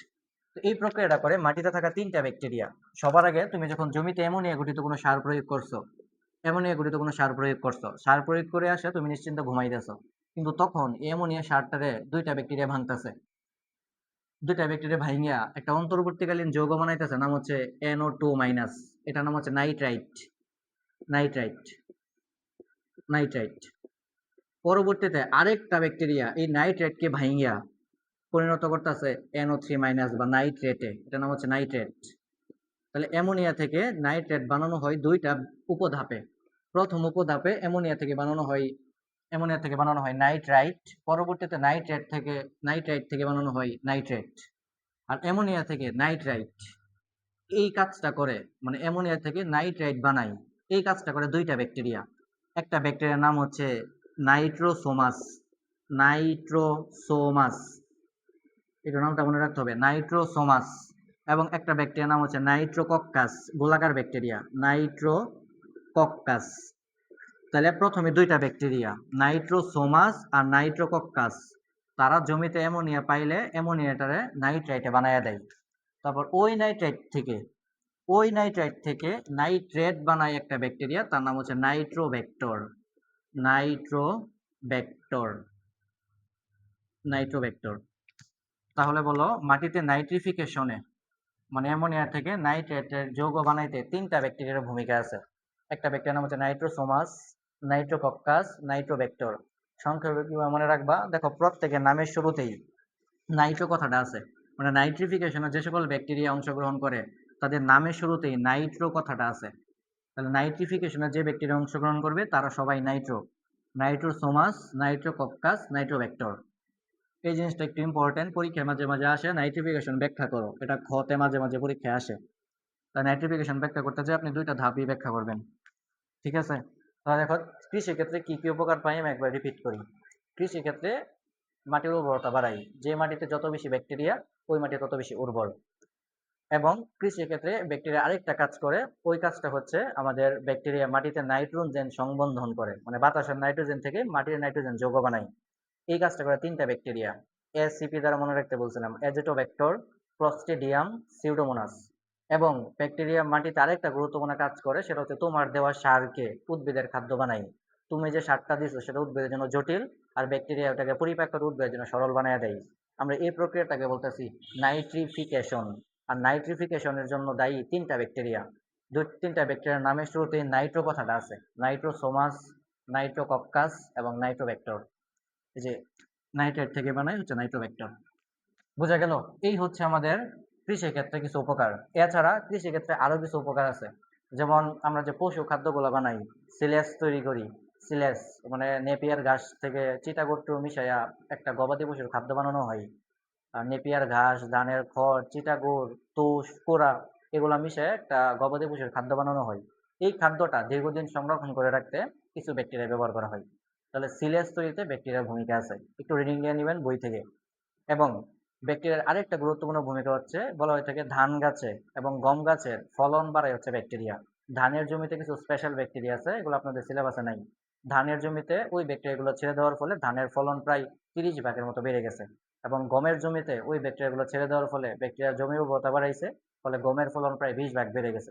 তো এই প্রক্রিয়াটা করে মাটিতে থাকা 3টা ব্যাকটেরিয়া। সবার আগে তুমি যখন জমিতে অ্যামোনিয়া ঘটিত কোনো সার প্রয়োগ করছো, অ্যামোনিয়া ঘটিত কোনো সার প্রয়োগ করছো, সার প্রয়োগ করে আসে তুমি নিশ্চিন্ত ঘুমাইতেছো, কিন্তু তখন অ্যামোনিয়া সারটারে 2টা ব্যাকটেরিয়া ভাঙতেছে। 2টা ব্যাকটেরিয়া ভাঙিয়া একটা অন্তর্বর্তীকালীন যৌগ বানাইতেছে, নাম হচ্ছে NO2 মাইনাস। এটার নাম হচ্ছে নাইট্রাইট, নাইট্রাইট, নাইট্রাইট। পরবর্তীতে আরেকটা ব্যাকটেরিয়া এই নাইট্রেটকে ভাঙিয়া পরিণত করতেছে NO3 মাইনাস বা নাইট্রেটে, এটা নাম হচ্ছে নাইট্রেট। তাহলে অ্যামোনিয়া থেকে নাইট্রেট বানানো হয় 2টা উপধাপে। প্রথম উপধাপে অ্যামোনিয়া থেকে বানানো হয় নাইট্রাইট। পরবর্তীতে নাইট্রাইট থেকে বানানো হয় নাইট্রেট। আর অ্যামোনিয়া থেকে নাইট্রাইট এই কাজটা করে, মানে অ্যামোনিয়া থেকে নাইট্রাইট বানায়, এই কাজটা করে 2টা ব্যাকটেরিয়া। একটা ব্যাকটেরিয়ার নাম হচ্ছে নাইট্রোসোমাস, নাইট্রোসোমাস, এটার নামটা মনে রাখতে হবে, নাইট্রোসোমাস। এবং একটা ব্যাকটেরিয়ার নাম হচ্ছে নাইট্রোকক্কাস, গোলাকার ব্যাকটেরিয়া, নাইট্রোকক্কাস। তাহলে প্রথমে 2টা ব্যাকটেরিয়া নাইট্রোসোমাস আর নাইট্রোকক্কাস, তারা জমিতে অ্যামোনিয়া পাইলে অ্যামোনিয়াটারে নাইট্রাইটে বানায়া দেয়। তারপর ওই নাইট্রাইট থেকে নাইট্রেট বানায় একটা ব্যাকটেরিয়া, তার নাম হচ্ছে নাইট্রোভেক্টর, নাইট্রোভেক্টর, নাইট্রোভেক্টর। তাহলে বলো মাটিতে নাইট্রিফিকেশনে মানে অ্যামোনিয়া থেকে নাইট্রেটের যৌগ বানাইতে 3টা ব্যাকটেরিয়ার ভূমিকা আছে। একটা ব্যাকটেরিয়ার নাম হচ্ছে নাইট্রোসোমাস, নাইট্রোকক্কাস, নাইট্রোভেক্টর। সংক্ষেপে কিভাবে মনে রাখবা, দেখো প্রত্যেকের নামের শুরুতেই নাইট্রো কথাটা আছে, মানে নাইট্রিফিকেশনে যে সকল ব্যাকটেরিয়া অংশগ্রহণ করে তাদের নামের শুরুতেই নাইট্রো কথাটা আছে। তাহলে নাইট্রিফিকেশনে যে ব্যাকটেরিয়া অংশগ্রহণ করবে তারা সবাই নাইট্রো, নাইট্রোসোমাস, নাইট্রোকক্কাস, নাইট্রোভেক্টর। এই জিনিসটা একটু ইম্পর্টেন্ট, পরীক্ষায় মাঝে মাঝে আসে নাইট্রিফিকেশন ব্যাখ্যা করো, এটা খতে মাঝে মাঝে পরীক্ষায় আসে। তাই নাইট্রিফিকেশন ব্যাখ্যা করতে চাই আপনি 2টা ধাপই ব্যাখ্যা করবেন, ঠিক আছে? তাহলে দেখো কৃষি ক্ষেত্রে কি কি উপকার পাই আমি একবার রিপিট করি। কৃষি ক্ষেত্রে মাটির উর্বরতা বাড়ায়, যে মাটিতে যত বেশি ব্যাকটেরিয়া ওই মাটি তত বেশি উর্বর। এবং কৃষি ক্ষেত্রে ব্যাকটেরিয়া আরেকটা কাজ করে, ওই কাজটা হচ্ছে আমাদের ব্যাকটেরিয়া মাটিতে নাইট্রোজেন সংবন্ধন করে, মানে বাতাসের নাইট্রোজেন থেকে মাটির নাইট্রোজেন যৌগ বানায়। এই কাজটা করে 3টা ব্যাকটেরিয়া। এসিপি দ্বারা মনে রাখতে বলছিলাম, অ্যাজেটোব্যাক্টর, ক্লস্ট্রিডিয়াম, সিউডোমোনাস। এবং ব্যাকটেরিয়া মাটিতে আরেকটা গুরুত্বপূর্ণ কাজ করে, সেটা হচ্ছে তোমার দেওয়া সারকে উদ্ভিদের খাদ্য বানায়। তুমি যে সারটা দিছো সেটা উদ্ভিদের জন্য জটিল, আর ব্যাকটেরিয়া ওটাকে পরিপাক করে উদ্ভিদের জন্য সরল বানায় দেয়। আমরা এই প্রক্রিয়াটাকে বলতেছি নাইট্রিফিকেশন। আর নাইট্রিফিকেশনের জন্য দায়ী 3টা ব্যাকটেরিয়া। 3টা ব্যাকটেরিয়ার নামের শুরুতে নাইট্রো কথাটা আছে, নাইট্রোসোমাস, নাইট্রোকক্কাস এবং নাইট্রোভেক্টর। এই যে নাইট্রেট থেকে বানায় হচ্ছে নাইট্রোভেক্টর। বোঝা গেল? এই হচ্ছে আমাদের কৃষি ক্ষেত্রে কিছু উপকার। এছাড়া কৃষি ক্ষেত্রে আরো কিছু উপকার আছে, যেমন আমরা যে পশু খাদ্যগুলো বানাই, সিলেজ তৈরি করি। সিলেজ মানে নেপিয়ার ঘাস থেকে চিটাগুট্টু মিশাইয়া একটা গবাদি পশুর খাদ্য বানানো হয়। আর নেপিয়ার ঘাস, ধানের খড়, চিটাগুড়, তুষ, কোড়া, এগুলা মিশিয়ে একটা গবাদি পশুর খাদ্য বানানো হয়। এই খাদ্যটা দীর্ঘদিন সংরক্ষণ করে রাখতে কিছু ব্যাকটেরিয়া ব্যবহার করা হয়। তাহলে সিলেজ তৈরিতে ব্যাকটেরিয়ার ভূমিকা আছে, একটু রিডিং নিয়ে নেবেন বই থেকে। এবং ব্যাকটেরিয়ার আরেকটা গুরুত্বপূর্ণ ভূমিকা হচ্ছে, বলা হয়ে থাকে ধান গাছে এবং গম গাছের ফলন বাড়ায় হচ্ছে ব্যাকটেরিয়া। ধানের জমিতে কিছু স্পেশাল ব্যাকটেরিয়া আছে, এগুলো আপনাদের সিলেবাসে নাই। ধানের জমিতে ওই ব্যাকটেরিয়াগুলো ছেড়ে দেওয়ার ফলে ধানের ফলন প্রায় 30 ভাগের মতো বেড়ে গেছে। এবং গমের জমিতে ওই ব্যাকটেরিয়াগুলো ছেড়ে দেওয়ার ফলে ব্যাকটেরিয়া জমির উর্বরতা বাড়াইছে, ফলে গমের ফলন প্রায় 20 ভাগ বেড়ে গেছে।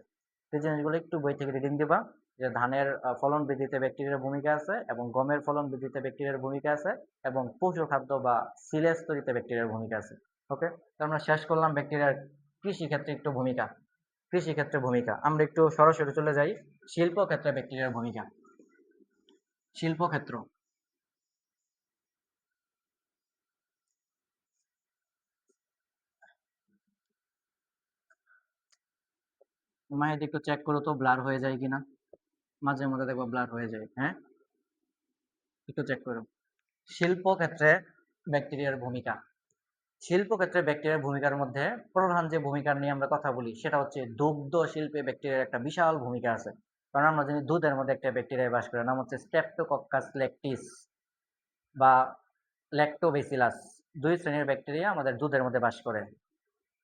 এই জিনিসগুলো একটু বই থেকে রিডিং দিবা, যে ধানের ফলন বৃদ্ধিতে ব্যাকটেরিয়ার ভূমিকা আছে, এবং গমের ফলন বৃদ্ধিতে ব্যাকটেরিয়ার ভূমিকা আছে, এবং পশু খাদ্য বা সিলেজ তৈরিতে ব্যাকটেরিয়ার ভূমিকা আছে। ওকে, তো আমরা শেষ করলাম ব্যাকটেরিয়ার কৃষি ক্ষেত্রে একটু ভূমিকা। কৃষি ক্ষেত্রে ভূমিকা আমরা একটু সরাসরি চলে যাই শিল্প ক্ষেত্রে ব্যাকটেরিয়ার ভূমিকা। শিল্পক্ষেত্র, মাহিদি একটু চেক করো তো ব্লার হয়ে যায় কিনা, মাঝে মধ্যে দেখবো ব্লার হয়ে যায়। হ্যাঁ, একটু চেক করো। শিল্প ক্ষেত্রে ব্যাকটেরিয়ার ভূমিকা। শিল্প ক্ষেত্রে ব্যাকটেরিয়ার ভূমিকার মধ্যে প্রধান যে ভূমিকা নিয়ে আমরা কথা বলি সেটা হচ্ছে দুগ্ধ শিল্পে ব্যাকটেরিয়ার একটা বিশাল ভূমিকা আছে। কারণ আমরা জানি দুধের মধ্যে একটা ব্যাকটেরিয়া বাস করে, নাম হচ্ছে স্ট্রেপ্টোকক্কাস ল্যাকটিস বা ল্যাক্টোবেসিলাস। 2 শ্রেণীর ব্যাকটেরিয়া আমাদের দুধের মধ্যে বাস করে।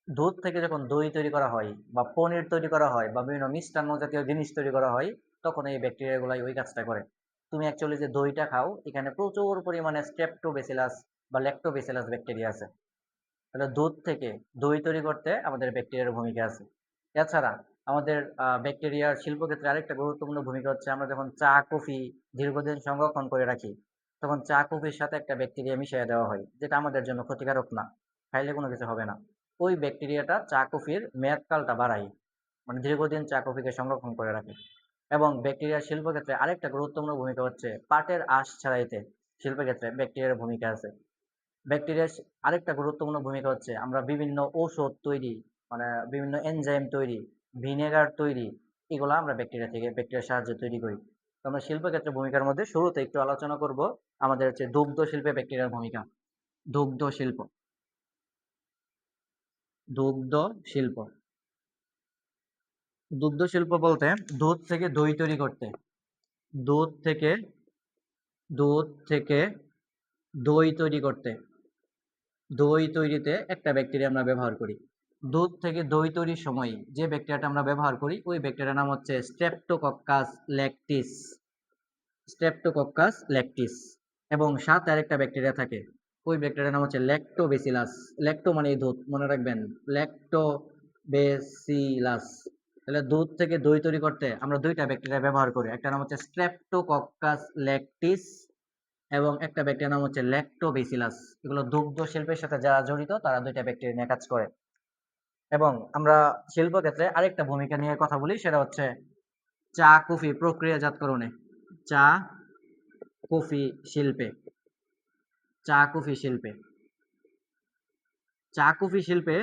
দুধ থেকে যখন দই তৈরি করা হয় বা পনির তৈরি করা হয় বা বিভিন্ন মিষ্টান্ন জাতীয় জিনিস তৈরি করা হয়, তখন এই ব্যাকটেরিয়াগুলাই ওই কাজটা করে। তুমি অ্যাকচুয়ালি যে দইটা খাও, এখানে প্রচুর পরিমাণে স্ট্রেপ্টোবেসিলাস বা ল্যাক্টোবেসিলাস ব্যাকটেরিয়া আছে। তাহলে দুধ থেকে দই তৈরি করতে আমাদের ব্যাকটেরিয়ার ভূমিকা আছে। এছাড়া আমাদের ব্যাকটেরিয়ার শিল্পক্ষেত্রে আরেকটা গুরুত্বপূর্ণ ভূমিকা হচ্ছে, আমরা যখন চা কফি দীর্ঘদিন সংরক্ষণ করে রাখি, তখন চা কফির সাথে একটা ব্যাকটেরিয়া মিশিয়ে দেওয়া হয়, যেটা আমাদের জন্য ক্ষতিকারক না, খাইলে কোনো কিছু হবে না। ওই ব্যাকটেরিয়াটা চা কফির মেয়াদকালটা বাড়ায়, মানে দীর্ঘদিন চা কফিকে সংরক্ষণ করে রাখে। এবং ব্যাকটেরিয়ার শিল্পক্ষেত্রে আরেকটা গুরুত্বপূর্ণ ভূমিকা হচ্ছে পাটের আঁশ ছাড়াইতে শিল্পক্ষেত্রে ব্যাকটেরিয়ার ভূমিকা আছে। ব্যাকটেরিয়ার আরেকটা গুরুত্বপূর্ণ ভূমিকা হচ্ছে আমরা বিভিন্ন ঔষধ তৈরি, মানে বিভিন্ন এনজাইম তৈরি, ভিনেগার তৈরি, এগুলো আমরা ব্যাকটেরিয়ার সাহায্যে তৈরি করি। তো আমরা শিল্পক্ষেত্রে ভূমিকার মধ্যে শুরুতে একটু আলোচনা করব আমাদের হচ্ছে দুগ্ধ শিল্পে ব্যাকটেরিয়ার ভূমিকা। দুগ্ধ শিল্প, দুগ্ধ শিল্প, দুগ্ধ শিল্প বলতে দুধ থেকে দই তৈরি করতে, দুধ থেকে দুধ থেকে দই তৈরি করতে, দই তৈরিতে একটা ব্যাকটেরিয়া আমরা ব্যবহার করি। দুধ থেকে দই তৈরির সময় যে ব্যাকটেরিয়াটা আমরা ব্যবহার করি ওই ব্যাকটেরিয়ার নাম হচ্ছে স্ট্রেপ্টোকক্কাস ল্যাকটিস, স্ট্রেপ্টোকক্কাস ল্যাকটিস। এবং সাথে আরেকটা ব্যাকটেরিয়া থাকে, ওই ব্যাকটেরিয়ার নাম হচ্ছে ল্যাক্টোবেসিলাস। ল্যাক্টো মানে দুধ, মনে রাখবেন, ল্যাক্টোবেসিলাস। তাহলে দুধ থেকে দই তৈরি করতে আমরা দুইটা ব্যাকটেরিয়া ব্যবহার করি, একটা নাম হচ্ছে স্ট্রেপ্টোকক্কাস ল্যাকটিস এবং একটা ব্যাকটেরিয়ার নাম হচ্ছে ল্যাক্টোবেসিলাস। এগুলো দুগ্ধ শিল্পের সাথে যারা জড়িত তারা দুইটা ব্যাকটেরিয়া নিয়ে কাজ করে। এবং আমরা শিল্প ক্ষেত্রে আরেকটা ভূমিকা নিয়ে কথা বলি, সেটা হচ্ছে চা কফি প্রক্রিয়াজাতকরণে। চা কফি শিল্পে, চা কফি শিল্পে, চা কফি শিল্পে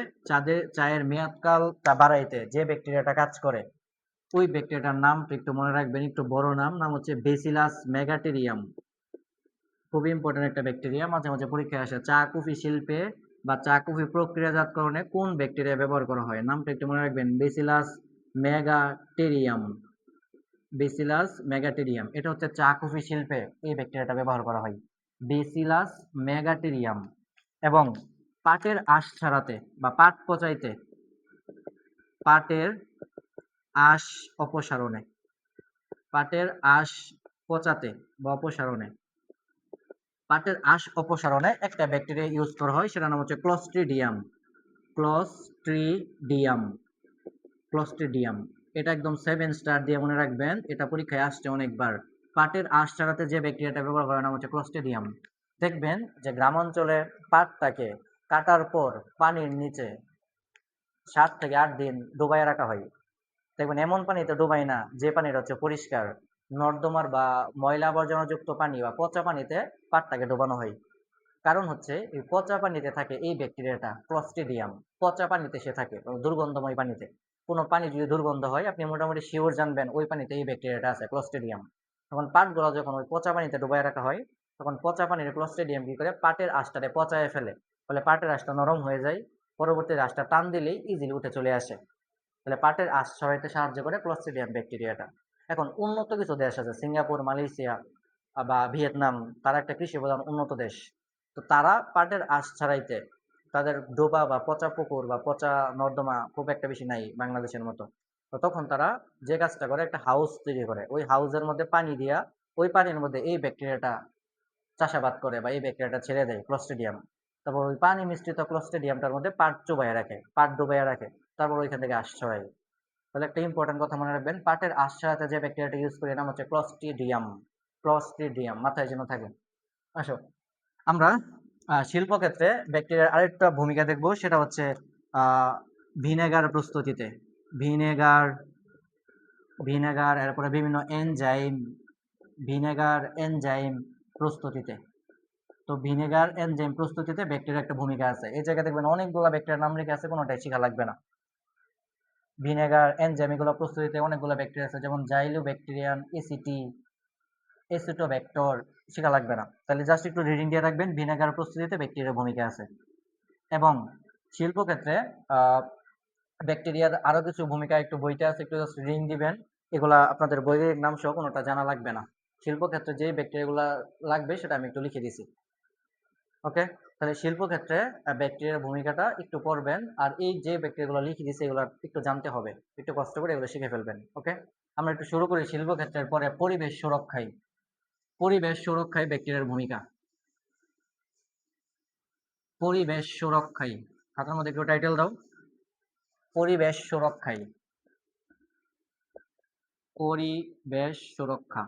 চায়ের মেয়াদকালটা বাড়াইতে যে ব্যাকটেরিয়াটা কাজ করে ওই ব্যাকটেরিয়াটার নামটা একটু মনে রাখবেন, একটু বড় নাম হচ্ছে বেসিলাস মেগাটেরিয়াম। খুবই ইম্পর্টেন্ট একটা ব্যাকটেরিয়া, মাঝে মাঝে পরীক্ষায় আসে। চা কফি শিল্পে বা চা কফি প্রক্রিয়াজাতকরণে কোন ব্যাকটেরিয়া ব্যবহার করা হয়, নামটা একটু মনে রাখবেন, বেসিলাস মেগাটেরিয়াম। বেসিলাস মেগাটেরিয়াম, এটা হচ্ছে চা কফি শিল্পে এই ব্যাকটেরিয়াটা ব্যবহার করা হয়, বেসিলাস মেগাটেরিয়াম। এবং পাটের আঁশ ছাড়াতে বা পাট পচাইতে, পাটের আঁশ অপসারণে, পাটের আঁশ পচাতে বা অপসারণে, পাটের আঁশ অপসারণে একটা ব্যাকটেরিয়া ইউজ করা হয়, সেটার নাম হচ্ছে ক্লস্ট্রিডিয়াম। Clostridium, Clostridium. এটা একদম 7 স্টার দিয়ে মনে রাখবেন, এটা পরীক্ষায় আসছে অনেকবার। পাটের আঁশ ছাড়াতে যে ব্যাকটেরিয়াটা ব্যবহার করার নাম হচ্ছে ক্লস্ট্রিডিয়াম। দেখবেন যে গ্রামাঞ্চলে পাটটাকে কাটার পর পানির নিচে 7 থেকে 8 দিন ডুবাইয়া রাখা হয়। দেখবেন এমন পানিতে ডুবাই না যে পানিটা হচ্ছে পরিষ্কার, নর্দমার বা ময়লা আবর্জনাযুক্ত পানি বা পচা পানিতে পাটটাকে ডোবানো হয়। কারণ হচ্ছে এই পচা পানিতে থাকে এই ব্যাকটেরিয়াটা ক্লস্ট্রিডিয়াম। পচা পানিতে সে থাকে, দুর্গন্ধময় পানিতে। কোনো পানি যদি দুর্গন্ধ হয় আপনি মোটামুটি শিওর জানবেন ওই পানিতে এই ব্যাকটেরিয়াটা আছে, ক্লস্ট্রিডিয়াম। তখন পাটগুলো যখন ওই পচা পানিতে ডুবাই রাখা হয়, তখন পচা পানির ক্লস্ট্রিডিয়াম কি করে পাটের আঁশটাকে পচায় ফেলে, ফলে পাটের আঁশটা নরম হয়ে যায়। পরবর্তীতে আঁশটা টান দিলেই ইজিলি উঠে চলে আসে। তাহলে পাটের আঁশ ছড়াইতে সাহায্য করে ক্লস্ট্রিডিয়াম ব্যাকটেরিয়াটা। এখন উন্নত কিছু দেশ আছে, সিঙ্গাপুর, মালয়েশিয়া বা ভিয়েতনাম, তারা একটা কৃষি প্রধান উন্নত দেশ। তো তারা পাটের আঁশ ছাড়াইতে তাদের ডোবা বা পচা পুকুর বা পচা নর্দমা খুব একটা বেশি নাই বাংলাদেশের মতো। তো তখন তারা যে কাজটা করে, একটা হাউস তৈরি করে, ওই হাউসের মধ্যে পানি দিয়া ওই পানির মধ্যে এই ব্যাকটেরিয়াটা চাষাবাদ করে বা এই ব্যাকটেরিয়াটা ছেড়ে দেয়, ক্লস্ট্রিডিয়াম। তারপর ওই পানি মিশ্রিত ক্লস্ট্রিডিয়ামটার মধ্যে পাট চুবাইয়া রাখে, পাট ডুবাইয়া রাখে, তারপর ওইখান থেকে আঁশ ছড়ায়। তাহলে একটা ইম্পর্টেন্ট কথা মনে রাখবেন, পাটের আঁশ ছাড়াতে যে ব্যাকটেরিয়াটা ইউজ করি নাম হচ্ছে ক্লস্ট্রিডিয়াম। ক্লস্ট্রিডিয়াম মাথায় যেন থাকে। আসো আমরা শিল্পক্ষেত্রে ব্যাকটেরিয়ার আরেকটা ভূমিকা দেখব, সেটা হচ্ছে আহ, ভিনেগার প্রস্তুতিতে। ভিনেগার, ভিনেগার এরপরে বিভিন্ন এনজাইম, ভিনেগার এনজাইম প্রস্তুতিতে। তো ভিনেগার এনজাইম প্রস্তুতিতে ব্যাকটেরিয়ার একটা ভূমিকা আছে। এই জায়গায় দেখবেন অনেকগুলো ব্যাকটেরিয়ার নাম লেখা আছে, কোনোটাই শেখা লাগবে না। ভিনেগার, এনজাইম এগুলো প্রস্তুতিতে অনেকগুলো ব্যাকটেরিয়া আছে, যেমন জাইলোব্যাকটেরিয়াম, এসিটি, এসিটোব্যাক্টর, শেখা লাগবে না। তাহলে জাস্ট একটু রিডিং দিয়ে রাখবেন, ভিনেগার প্রস্তুতিতে ব্যাকটেরিয়ার ভূমিকা আছে। এবং শিল্পক্ষেত্রে ব্যাকটেরিয়ার আরো কিছু ভূমিকা একটু বইতে আছে, একটু জাস্ট রিডিং দিবেন। এগুলা আপনাদের বইয়ের নাম সহ কোনোটা জানা লাগবে না। শিল্পক্ষেত্রে যেই ব্যাকটেরিয়াগুলা লাগবে সেটা আমি একটু লিখে দিছি। ওকে, তাহলে শিল্পক্ষেত্রে ব্যাকটেরিয়ার ভূমিকাটা একটু পড়বেন, আর এই যে ব্যাকটেরিয়াগুলো লিখে দিয়েছে এগুলো একটু জানতে হবে, একটু কষ্ট করে এগুলো শিখে ফেলবেন। ওকে, আমরা একটু শুরু করি শিল্পক্ষেত্রের পরে পরিবেশ সুরক্ষায়। পরিবেশ সুরক্ষায় ব্যাকটেরিয়ার ভূমিকা। পরিবেশ সুরক্ষায়, খাতার মধ্যে একটু টাইটেল দাও। পরিবেশ সুরক্ষায়, পরিবেশ সুরক্ষা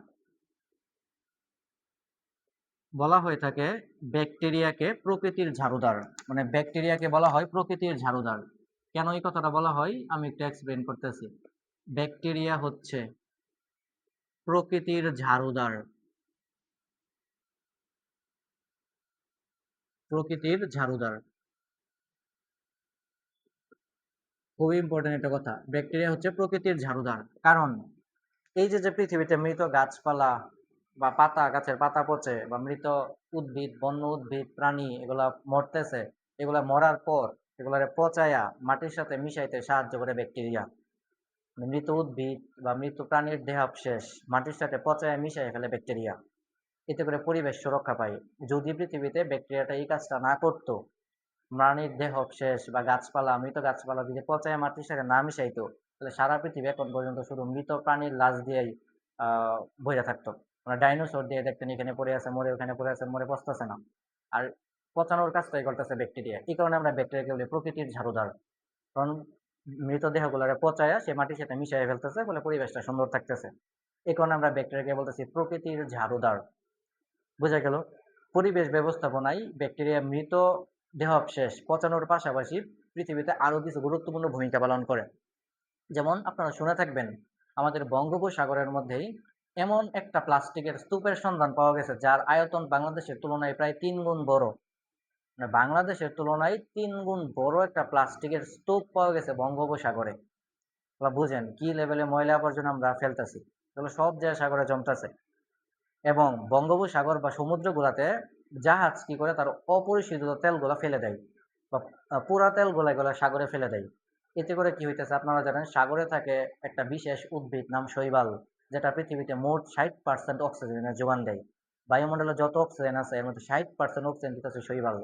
বলা হয়ে থাকে ব্যাকটেরিয়াকে প্রকৃতির ঝাড়ুদার। মানে ব্যাকটেরিয়াকে বলা হয় প্রকৃতির ঝাড়ুদার। কেন এই কথাটা বলা হয় আমি একটু এক্সপ্লেন করতেছি। ব্যাকটেরিয়া হচ্ছে প্রকৃতির ঝাড়ুদার। প্রকৃতির ঝাড়ুদার, খুবই ইম্পর্টেন্ট একটা কথা। ব্যাকটেরিয়া হচ্ছে প্রকৃতির ঝাড়ুদার, কারণ এই যে যে পৃথিবীতে মৃত গাছপালা বা পাতা, গাছের পাতা পচে বা মৃত উদ্ভিদ, বন্য উদ্ভিদ, প্রাণী এগুলা মরতেছে, এগুলা মরার পর এগুলারে পচায়া মাটির সাথে মিশাইতে সাহায্য করে ব্যাকটেরিয়া। মৃত উদ্ভিদ বা মৃত প্রাণীর দেহাবশেষ মাটির সাথে পচায়া মিশাইয়া ফেলে ব্যাকটেরিয়া। এতে করে পরিবেশ সুরক্ষা পায়। যদি পৃথিবীতে ব্যাকটেরিয়াটা এই কাজটা না করতো, প্রাণীর দেহাবশেষ বা গাছপালা, মৃত গাছপালা যদি পচায়া মাটির সাথে না মিশাইতো, তাহলে সারা পৃথিবী এখন পর্যন্ত শুধু মৃত প্রাণীর লাশ দিয়েই ভরে থাকতো। মানে ডাইনোসর দিয়ে দেখতেন এখানে পড়ে আছে মরে, ওখানে পড়ে আছে মরে, পচতেছে না। আর পচানোর কাজটাই করতেছে ব্যাকটেরিয়া। এই কারণে আমরা ব্যাকটেরিয়াকে বলি প্রকৃতির ঝাড়ুদার। কারণ মৃতদেহগুলোরে পচায়া সে মাটির সাথে মিশিয়ে ফেলতেছে, ফলে পরিবেশটা সুন্দর থাকতেছে। এই কারণে আমরা ব্যাকটেরিয়াকে বলতেছি প্রকৃতির ঝাড়ুদার। বোঝা গেল? পরিবেশ ব্যবস্থাপনায় ব্যাকটেরিয়া মৃত দেহাবশেষ পচানোর পাশাপাশি পৃথিবীতে আরো কিছু গুরুত্বপূর্ণ ভূমিকা পালন করে। যেমন আপনারা শুনে থাকবেন, আমাদের বঙ্গোপসাগরের মধ্যেই এমন একটা প্লাস্টিকের স্তূপের সন্ধান পাওয়া গেছে যার আয়তন বাংলাদেশের তুলনায় প্রায় 3 গুণ বড়। মানে বাংলাদেশের তুলনায় 3 গুণ বড় একটা প্লাস্টিকের স্তূপ পাওয়া গেছে বঙ্গোপসাগরে। বুঝেন কি লেভেলে ময়লা আবর্জনা আমরা ফেলতেছি, এগুলো সব জায়গায় সাগরে জমতেছে। এবং বঙ্গোপসাগর বা সমুদ্রগুলাতে জাহাজ কি করে তার অপরিশোধিত তেলগুলা ফেলে দেয়, বা পোড়া তেলগুলা এগুলা সাগরে ফেলে দেয়। এতে করে কি হইতেছে আপনারা জানেন, সাগরে থাকে একটা বিশেষ উদ্ভিদ নাম শৈবাল, যেটা পৃথিবীতে মোট 60% অক্সিজেনের যোগান দেয়। বায়ুমণ্ডলে যত অক্সিজেন আছে এর মধ্যে 60% অক্সিজেন দিতেছে শৈবাল।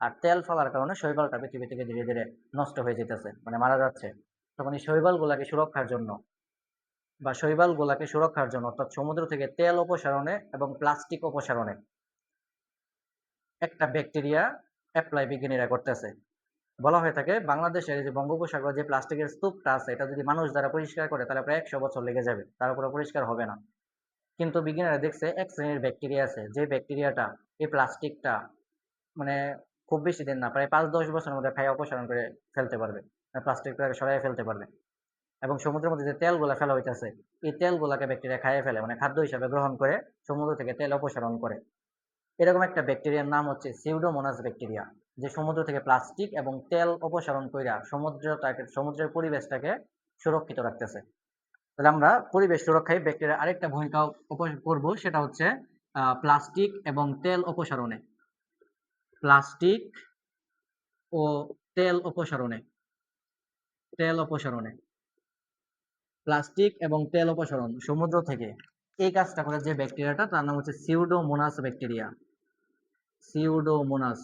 আর তেল ফেলার কারণে শৈবালটা পৃথিবী থেকে ধীরে ধীরে নষ্ট হয়ে যেতেছে, মানে মারা যাচ্ছে। তখন এই শৈবাল গুলাকে সুরক্ষার জন্য বা শৈবালগুলাকে সুরক্ষার জন্য, অর্থাৎ সমুদ্র থেকে তেল অপসারণে এবং প্লাস্টিক অপসারণে একটা ব্যাকটেরিয়া অ্যাপ্লাই বিজ্ঞানীরা করতেছে। বলা হয়ে থাকে বাংলাদেশের যে বঙ্গোপসাগর যে প্লাস্টিকের স্তূপটা আছে, এটা যদি মানুষ দ্বারা পরিষ্কার করে তাহলে প্রায় 100 বছর লেগে যাবে, তার উপরে পরিষ্কার হবে না। কিন্তু বিজ্ঞানীরা দেখছে এক শ্রেণীর ব্যাকটেরিয়া আছে, যে ব্যাকটেরিয়াটা এই প্লাস্টিকটা মানে খুব বেশি দিন না, প্রায় 5-10 বছরের মধ্যে খাই অপসারণ করে ফেলতে পারবে, প্লাস্টিকটাকে সরাই ফেলতে পারবে। এবং সমুদ্রের মধ্যে যে তেলগুলা ফেলা হইতেছে, এই তেলগুলাকে ব্যাকটেরিয়া খাইয়ে ফেলে, মানে খাদ্য হিসাবে গ্রহণ করে সমুদ্র থেকে তেল অপসারণ করে। এরকম একটা ব্যাকটেরিয়ার নাম হচ্ছে সিউডোমোনাস ব্যাকটেরিয়া, যে সমুদ্র থেকে প্লাস্টিক এবং তেল অপসারণ কইরা সমুদ্রের পরিবেশটাকে সুরক্ষিত রাখতেছে। তাহলে আমরা পরিবেশ সুরক্ষায় ব্যাকটেরিয়ার আরেকটা ভূমিকা করব, সেটা হচ্ছে প্লাস্টিক এবং তেল অপসারণে। প্লাস্টিক ও তেল অপসারণে, তেল অপসারণে প্লাস্টিক এবং তেল অপসারণ সমুদ্র থেকে, এই কাজটা করে যে ব্যাকটেরিয়াটা তার নাম হচ্ছে সিউডোমোনাস ব্যাকটেরিয়া। সিউডোমোনাস,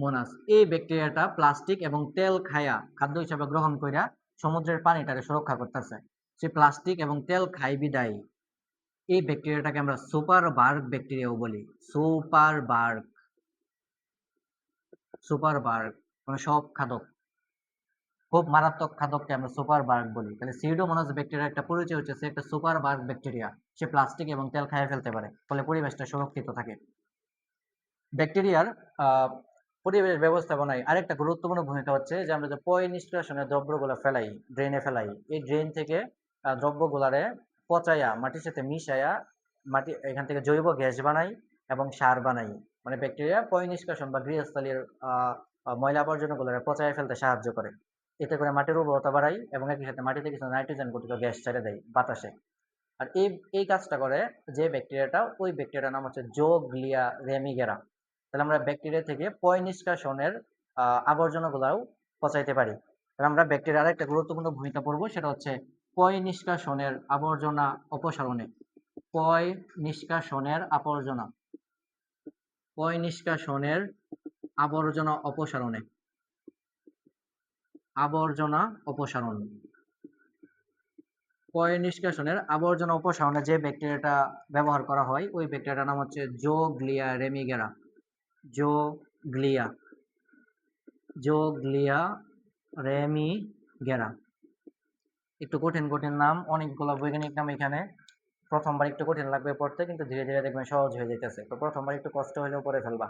মোনাস। এই ব্যাকটেরিয়াটা প্লাস্টিক এবং তেল খায়া খাদ্য হিসাবে গ্রহণ কইরা সমুদ্রের পানিটাকে সুরক্ষা করতেছে। সে প্লাস্টিক এবং তেল খাই বিদায় এই ব্যাকটেরিয়াটাকে আমরা সুপার বার্গ ব্যাকটেরিয়াও বলি। সুপার বার্গ, সুপার বার্গ মানে সব খাদক, খুব মারাত্মক খাদককে আমরা সুপার বার্গ বলি। তাহলে সিউডোমোনাস ব্যাকটেরিয়ার একটা পরিচয় হচ্ছে সে একটা সুপার বার্গ ব্যাকটেরিয়া, সে প্লাস্টিক এবং তেল খাইয়ে ফেলতে পারে, ফলে পরিবেশটা সুরক্ষিত থাকে। ব্যাকটেরিয়ার পরিবেশ ব্যবস্থাপনায় আরেকটা গুরুত্বপূর্ণ ভূমিকা হচ্ছে যে আমরা যে পয় নিষ্কাশনের দ্রব্যগুলো ফেলাই, ড্রেনে ফেলাই, এই ড্রেন থেকে দ্রব্যগুলারে পচাইয়া মাটির সাথে মিশাইয়া মাটি এখান থেকে জৈব গ্যাস বানাই এবং সার বানাই। মানে ব্যাকটেরিয়া পয় নিষ্কাশন বা গৃহস্থালীর ময়লা আবর্জনাগুলো পচাইয়া ফেলতে সাহায্য করে। এতে করে মাটির উর্বরতা বাড়ায় এবং একই সাথে মাটিতে কিছু নাইট্রোজেন গঠিত গ্যাস ছেড়ে দেয় বাতাসে। আর এই কাজটা করে যে ব্যাকটেরিয়াটা, ওই ব্যাকটেরিয়ার নাম হচ্ছে জোগ্লিয়া রেমিগেরা। তাহলে আমরা ব্যাকটেরিয়া থেকে পয় নিষ্কাশনের আবর্জনাগুলাও পচাইতে পারি। তাহলে আমরা ব্যাকটেরিয়ার আরেকটা গুরুত্বপূর্ণ ভূমিকা পড়বো, সেটা হচ্ছে পয় নিষ্কাশনের আবর্জনা অপসারণে। পয় নিষ্কাশনের আবর্জনা, পয় নিষ্কাশনের আবর্জনা অপসারণে, আবর্জনা অপসারণ। পয় নিষ্কাশনের আবর্জনা অপসারণে যে ব্যাকটেরিয়াটা ব্যবহার করা হয়, ওই ব্যাকটেরিয়াটার নাম হচ্ছে জোগ্লিয়া রেমিগেরা। জোগ্লিয়া, জোগ্লিয়া রেমিগেরা। একটু কঠিন কঠিন নাম, অনেকগুলো বৈজ্ঞানিক নাম এখানে। প্রথমবার একটু কঠিন লাগবে পড়তে, কিন্তু ধীরে ধীরে দেখবেন সহজ হয়ে যেতেছে। তো প্রথমবার একটু কষ্ট হলেও পড়ে ফেলবা।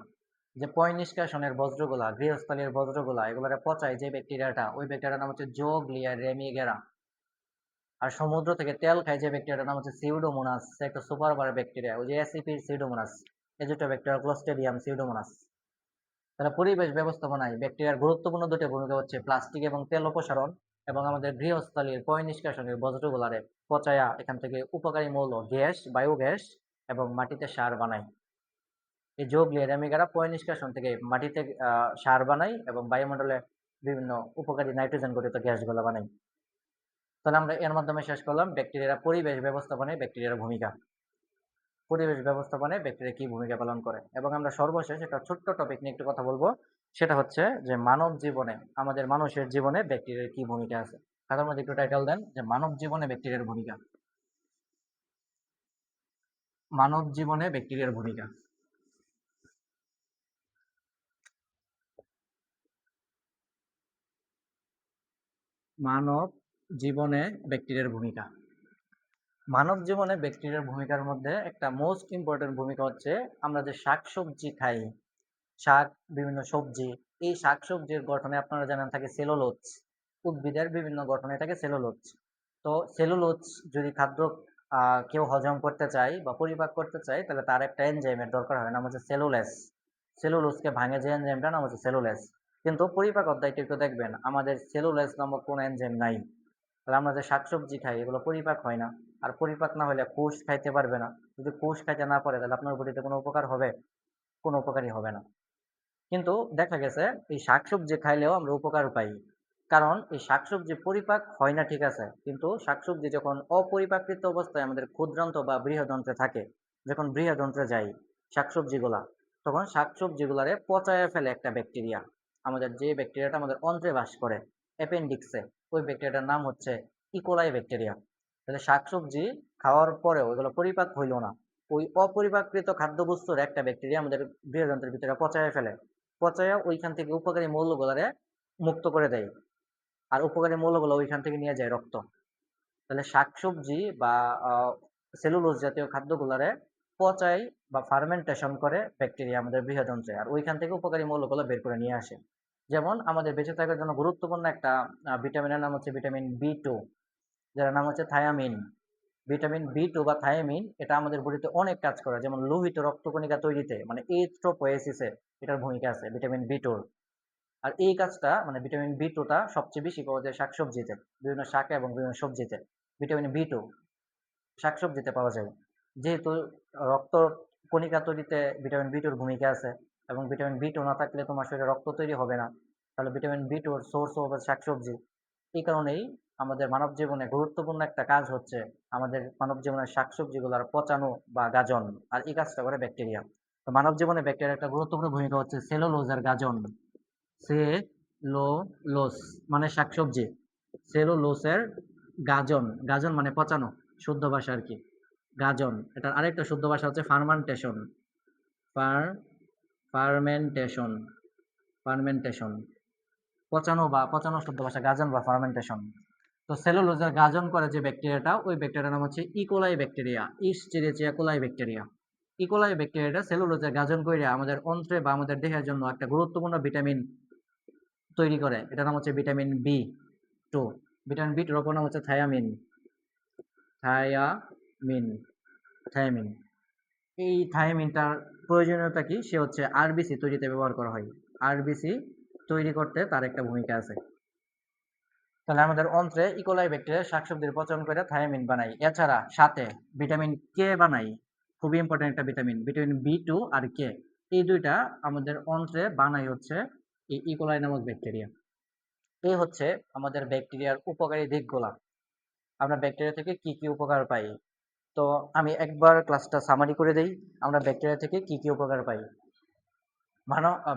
যে পয় নিষ্কাশনের বজ্রগুলা, গৃহস্থলীর বজ্রগুলা, এগুলোকে পচায় যে ব্যাকটেরিয়াটা, ওই ব্যাকটেরিয়াটার নাম হচ্ছে জোগ্লিয়া রেমিগেরা। আর সমুদ্র থেকে তেল খায় যে ব্যাকটেরিয়াটার নাম হচ্ছে সিউডোমোনাস, একটা সুপারবার ব্যাকটেরিয়া, ওই যে অ্যাসিপির সিউডোমোনাস, এই দুটো ব্যাকটেরিয়া ক্লোস্ট্রিডিয়াম সিউডোমোনাস। তারা পরিবেশ ব্যবস্থাপনায় ব্যাকটেরিয়ার গুরুত্বপূর্ণ দুটো ভূমিকা হচ্ছে প্লাস্টিক এবং তেল অপসারণ, এবং আমাদের গৃহস্থলীর পয় নিষ্কাশনের বজ্রগুলারে পচায়া এখান থেকে উপকারী মৌল গ্যাস, বায়োগ্যাস এবং মাটিতে সার বানায়। এই জোগ্লিয়া রেমিগেরা পয় নিষ্কাশন থেকে মাটিতে সার বানায় এবং বায়ুমণ্ডলে বিভিন্ন উপকারী নাইট্রোজেন গঠিত গ্যাসগুলো বানায়। তাহলে আমরা এর মাধ্যমে শেষ করলাম ব্যাকটেরিয়ারা পরিবেশ ব্যবস্থাপনায় ব্যাকটেরিয়ার ভূমিকা। পরিবেশ ব্যবস্থাপনায় ব্যাকটেরিয়া কি ভূমিকা পালন করে, এবং আমরা সর্বশেষ একটা ছোট্ট টপিক নিয়ে একটু কথা বলবো। সেটা হচ্ছে যে মানব জীবনে, আমাদের মানুষের জীবনে ব্যাকটেরিয়ার কি ভূমিকা আছে। খাতার মধ্যে একটু টাইটেল দেন যে মানব জীবনে ব্যাকটেরিয়ার ভূমিকা। মানব জীবনে ব্যাকটেরিয়ার ভূমিকা। মানব জীবনে ব্যাকটেরিয়ার ভূমিকা। মানব জীবনে ব্যাকটেরিয়ার ভূমিকার মধ্যে একটা মোস্ট ইম্পর্টেন্ট ভূমিকা হচ্ছে, আমরা যে শাকসবজি খাই, শাক, বিভিন্ন সবজি, এই শাকসবজির গঠনে আপনারা জানেন থাকে সেলুলোজ। উদ্ভিদের বিভিন্ন গঠনে থাকে সেলুলোজ। তো সেলুলোজ যদি খাদ্য কেউ হজম করতে চায় বা পরিপাক করতে চায়, তাহলে তার একটা এনজাইমের দরকার হয়, নাম হচ্ছে সেলুলেস। সেলুলোজকে ভাঙে যে এনজাইমটা, নাম হচ্ছে সেলুলেস। কিন্তু পরিপাক অধ্যায়টি একটু দেখবেন, আমাদের সেলুলেস নামক কোনো এনজাইম নাই। তাহলে আমরা যে শাকসবজি খাই, এগুলো পরিপাক হয় না। আর পরিপাক না হলে কোষ খাইতে পারবে না। যদি কোষ খাইতে না পারে, তাহলে আপনার বডিতে কোনো উপকার হবে? কোনো উপকারই হবে না। কিন্তু দেখা গেছে এই শাকসবজি খাইলেও আমরা উপকার পাই। কারণ এই শাকসবজি পরিপাক হয় না, ঠিক আছে, কিন্তু শাকসবজি যখন অপরিপাকৃত অবস্থায় আমাদের ক্ষুদ্রান্ত বা বৃহদন্ত্রে থাকে, যখন বৃহদন্ত্রে যায় শাকসবজিগুলা, তখন শাকসবজিগুলারে পচায় ফেলে একটা ব্যাকটেরিয়া। আমাদের যে ব্যাকটেরিয়াটা আমাদের অন্ত্রে বাস করে, অ্যাপেন্ডিক্সে, ওই ব্যাকটেরিয়াটার নাম হচ্ছে ইকোলাই ব্যাকটেরিয়া। তাহলে শাকসবজি খাওয়ার পরেও এগুলো পরিপাক হইল না, ওই অপরিপাকৃত খাদ্যবস্তুর একটা ব্যাকটেরিয়া আমাদের বৃহদন্ত্রের ভিতরে পচায় ফেলে। পচায়া ওইখান থেকে উপকারী মৌলগুলারে মুক্ত করে দেয়। আর উপকারী মৌলগুলো ওইখান থেকে নিয়ে যায় রক্ত। তাহলে শাকসবজি বা সেলুলোজ জাতীয় খাদ্যগুলারে পচায় বা ফার্মেন্টেশন করে ব্যাকটেরিয়া আমাদের বৃহদন্ত্রে, আর ওইখান থেকে উপকারী মৌলগুলো বের করে নিয়ে আসে। যেমন আমাদের বেঁচে থাকার জন্য গুরুত্বপূর্ণ একটা ভিটামিনের নাম হচ্ছে ভিটামিন বি 2, যার নাম হচ্ছে থায়ামিন। ভিটামিন বি 2 বা থায়ামিন, এটা আমাদের বডিতে অনেক কাজ করে, যেমন লোহিত রক্তকণিকা তৈরিতে, মানে এরিথ্রোপোয়েসিসে এটার ভূমিকা আছে ভিটামিন বি 2। আর এই কাজটা, মানে ভিটামিন বি 2টা সবচেয়ে বেশি পাওয়া যায় শাকসবজিতে, বিভিন্ন শাকে এবং বিভিন্ন সবজিতে। ভিটামিন বি 2 শাকসবজিতে পাওয়া যায়। যেহেতু রক্ত কণিকা তৈরিতে ভিটামিন বি 2-র ভূমিকা আছে, এবং ভিটামিন বি 2 না থাকলে তোমার শরীরে রক্ত তৈরি হবে না, তাহলে ভিটামিন বি 2-র সোর্স হবে শাকসবজি। এই কারণেই আমাদের মানব জীবনে গুরুত্বপূর্ণ একটা কাজ হচ্ছে আমাদের মানব জীবনের শাকসবজিগুলোর পচানো বা গাজন। আর এই কাজটা করে ব্যাকটেরিয়া। তো মানব জীবনে ব্যাকটেরিয়ার একটা গুরুত্বপূর্ণ ভূমিকা হচ্ছে সেলুলোজের গাজন। সেলুলোজ মানে শাকসবজি, সেলুলোসের গাজন, গাজন মানে পচানো, শুদ্ধ ভাষা আর কি। গাজন, এটার আরেকটা শুদ্ধ ভাষা হচ্ছে ফার্মান্টেশন। ফার ফার্মেন্টেশন, ফার্মেন্টেশন, পচানো বা পচানো শুদ্ধ ভাষা গাজন বা ফার্মেন্টেশন। তো সেলুলোজের গাজন করে যে ব্যাকটেরিয়াটা, ওই ব্যাকটেরিয়ার নাম হচ্ছে E coli bacteria, Escherichia coli bacteria. E coli ব্যাকটেরিয়াটা সেলুলোজের গাজন করে আমাদের অন্ত্রে বা আমাদের দেহের জন্য একটা গুরুত্বপূর্ণ ভিটামিন তৈরি করে, এটার নাম হচ্ছে ভিটামিন বি 2। ভিটামিন বি 2 অপর নাম হচ্ছে থায়ামিন। Thymine, thymine. এই থায়ামিনটার প্রয়োজনীয়তা কি? সে হচ্ছে আরবিসি তৈরিতে ব্যবহার করা হয়। আরবিসি তৈরি করতে তার একটা ভূমিকা আছে। তাহলে আমাদের অন্ত্রে ইকোলাই ব্যাকটেরিয়া শাকসবজির পচন করে থায়ামিন বানাই। এছাড়া সাথে ভিটামিন কে বানাই। খুবই ইম্পর্টেন্ট একটা ভিটামিন। ভিটামিন বি2 আর কে। এই দুইটা আমাদের অন্ত্রে বানাই হচ্ছে এই ইকোলাই নামক ব্যাকটেরিয়া। এই হচ্ছে আমাদের ব্যাকটেরিয়ার উপকারী দিকগুলা। আমরা ব্যাকটেরিয়া থেকে কি কি উপকার পাই। তো আমি একবার ক্লাসটা সামারি করে দেই। আমরা ব্যাকটেরিয়া থেকে কি কি উপকার পাই।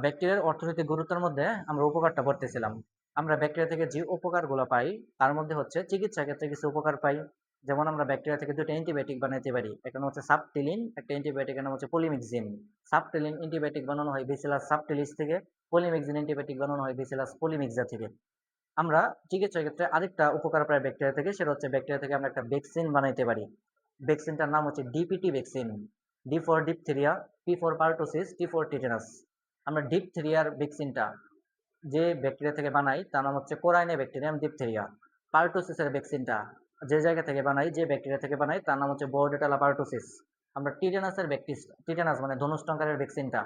ব্যাকটেরিয়ার অর্থনৈতিক গুরুত্বের মধ্যে আমরা উপকারটা পড়তেছিলাম। আমরা ব্যাকটেরিয়া থেকে যে উপকারগুলো পাই তার মধ্যে হচ্ছে চিকিৎসা ক্ষেত্রে কিছু উপকার পাই। যেমন আমরা ব্যাকটেরিয়া থেকে দুটো অ্যান্টিবায়োটিক বানাইতে পারি। একটা নাম হচ্ছে সাবটিলিন, একটা অ্যান্টিবায়োটিকের নাম হচ্ছে পলিমিক্সিন। সাবটিলিন অ্যান্টিবায়োটিক বানানো হয় ব্যাসিলাস সাবটিলিস থেকে, পলিমিক্সিন অ্যান্টিবায়োটিক বানানো হয় ব্যাসিলাস পলিমিক্সা থেকে। আমরা চিকিৎসা ক্ষেত্রে আরেকটা উপকার পাই ব্যাকটেরিয়া থেকে, সেটা হচ্ছে ব্যাকটেরিয়া থেকে আমরা একটা ভ্যাকসিন বানাইতে পারি। ভ্যাকসিনটার নাম হচ্ছে DPT vaccine. D for diphtheria, P for pertussis, T for tetanus. আমরা ডিপথেরিয়ার ভ্যাকসিনটা যে ব্যাকটেরিয়া থেকে বানাই তার নাম হচ্ছে কোরাইনে ব্যাকটেরিয়াম ডিপথেরিয়া। পারটোসিসের ভ্যাকসিনটা যে জায়গা থেকে বানাই, যে ব্যাকটেরিয়া থেকে বানাই তার নাম হচ্ছে বোর্ডেটালা পারটোসিস। আমরা টিটেনাসের টিটেনাস মানে ধনুষ্টঙ্কারের ভ্যাকসিনটা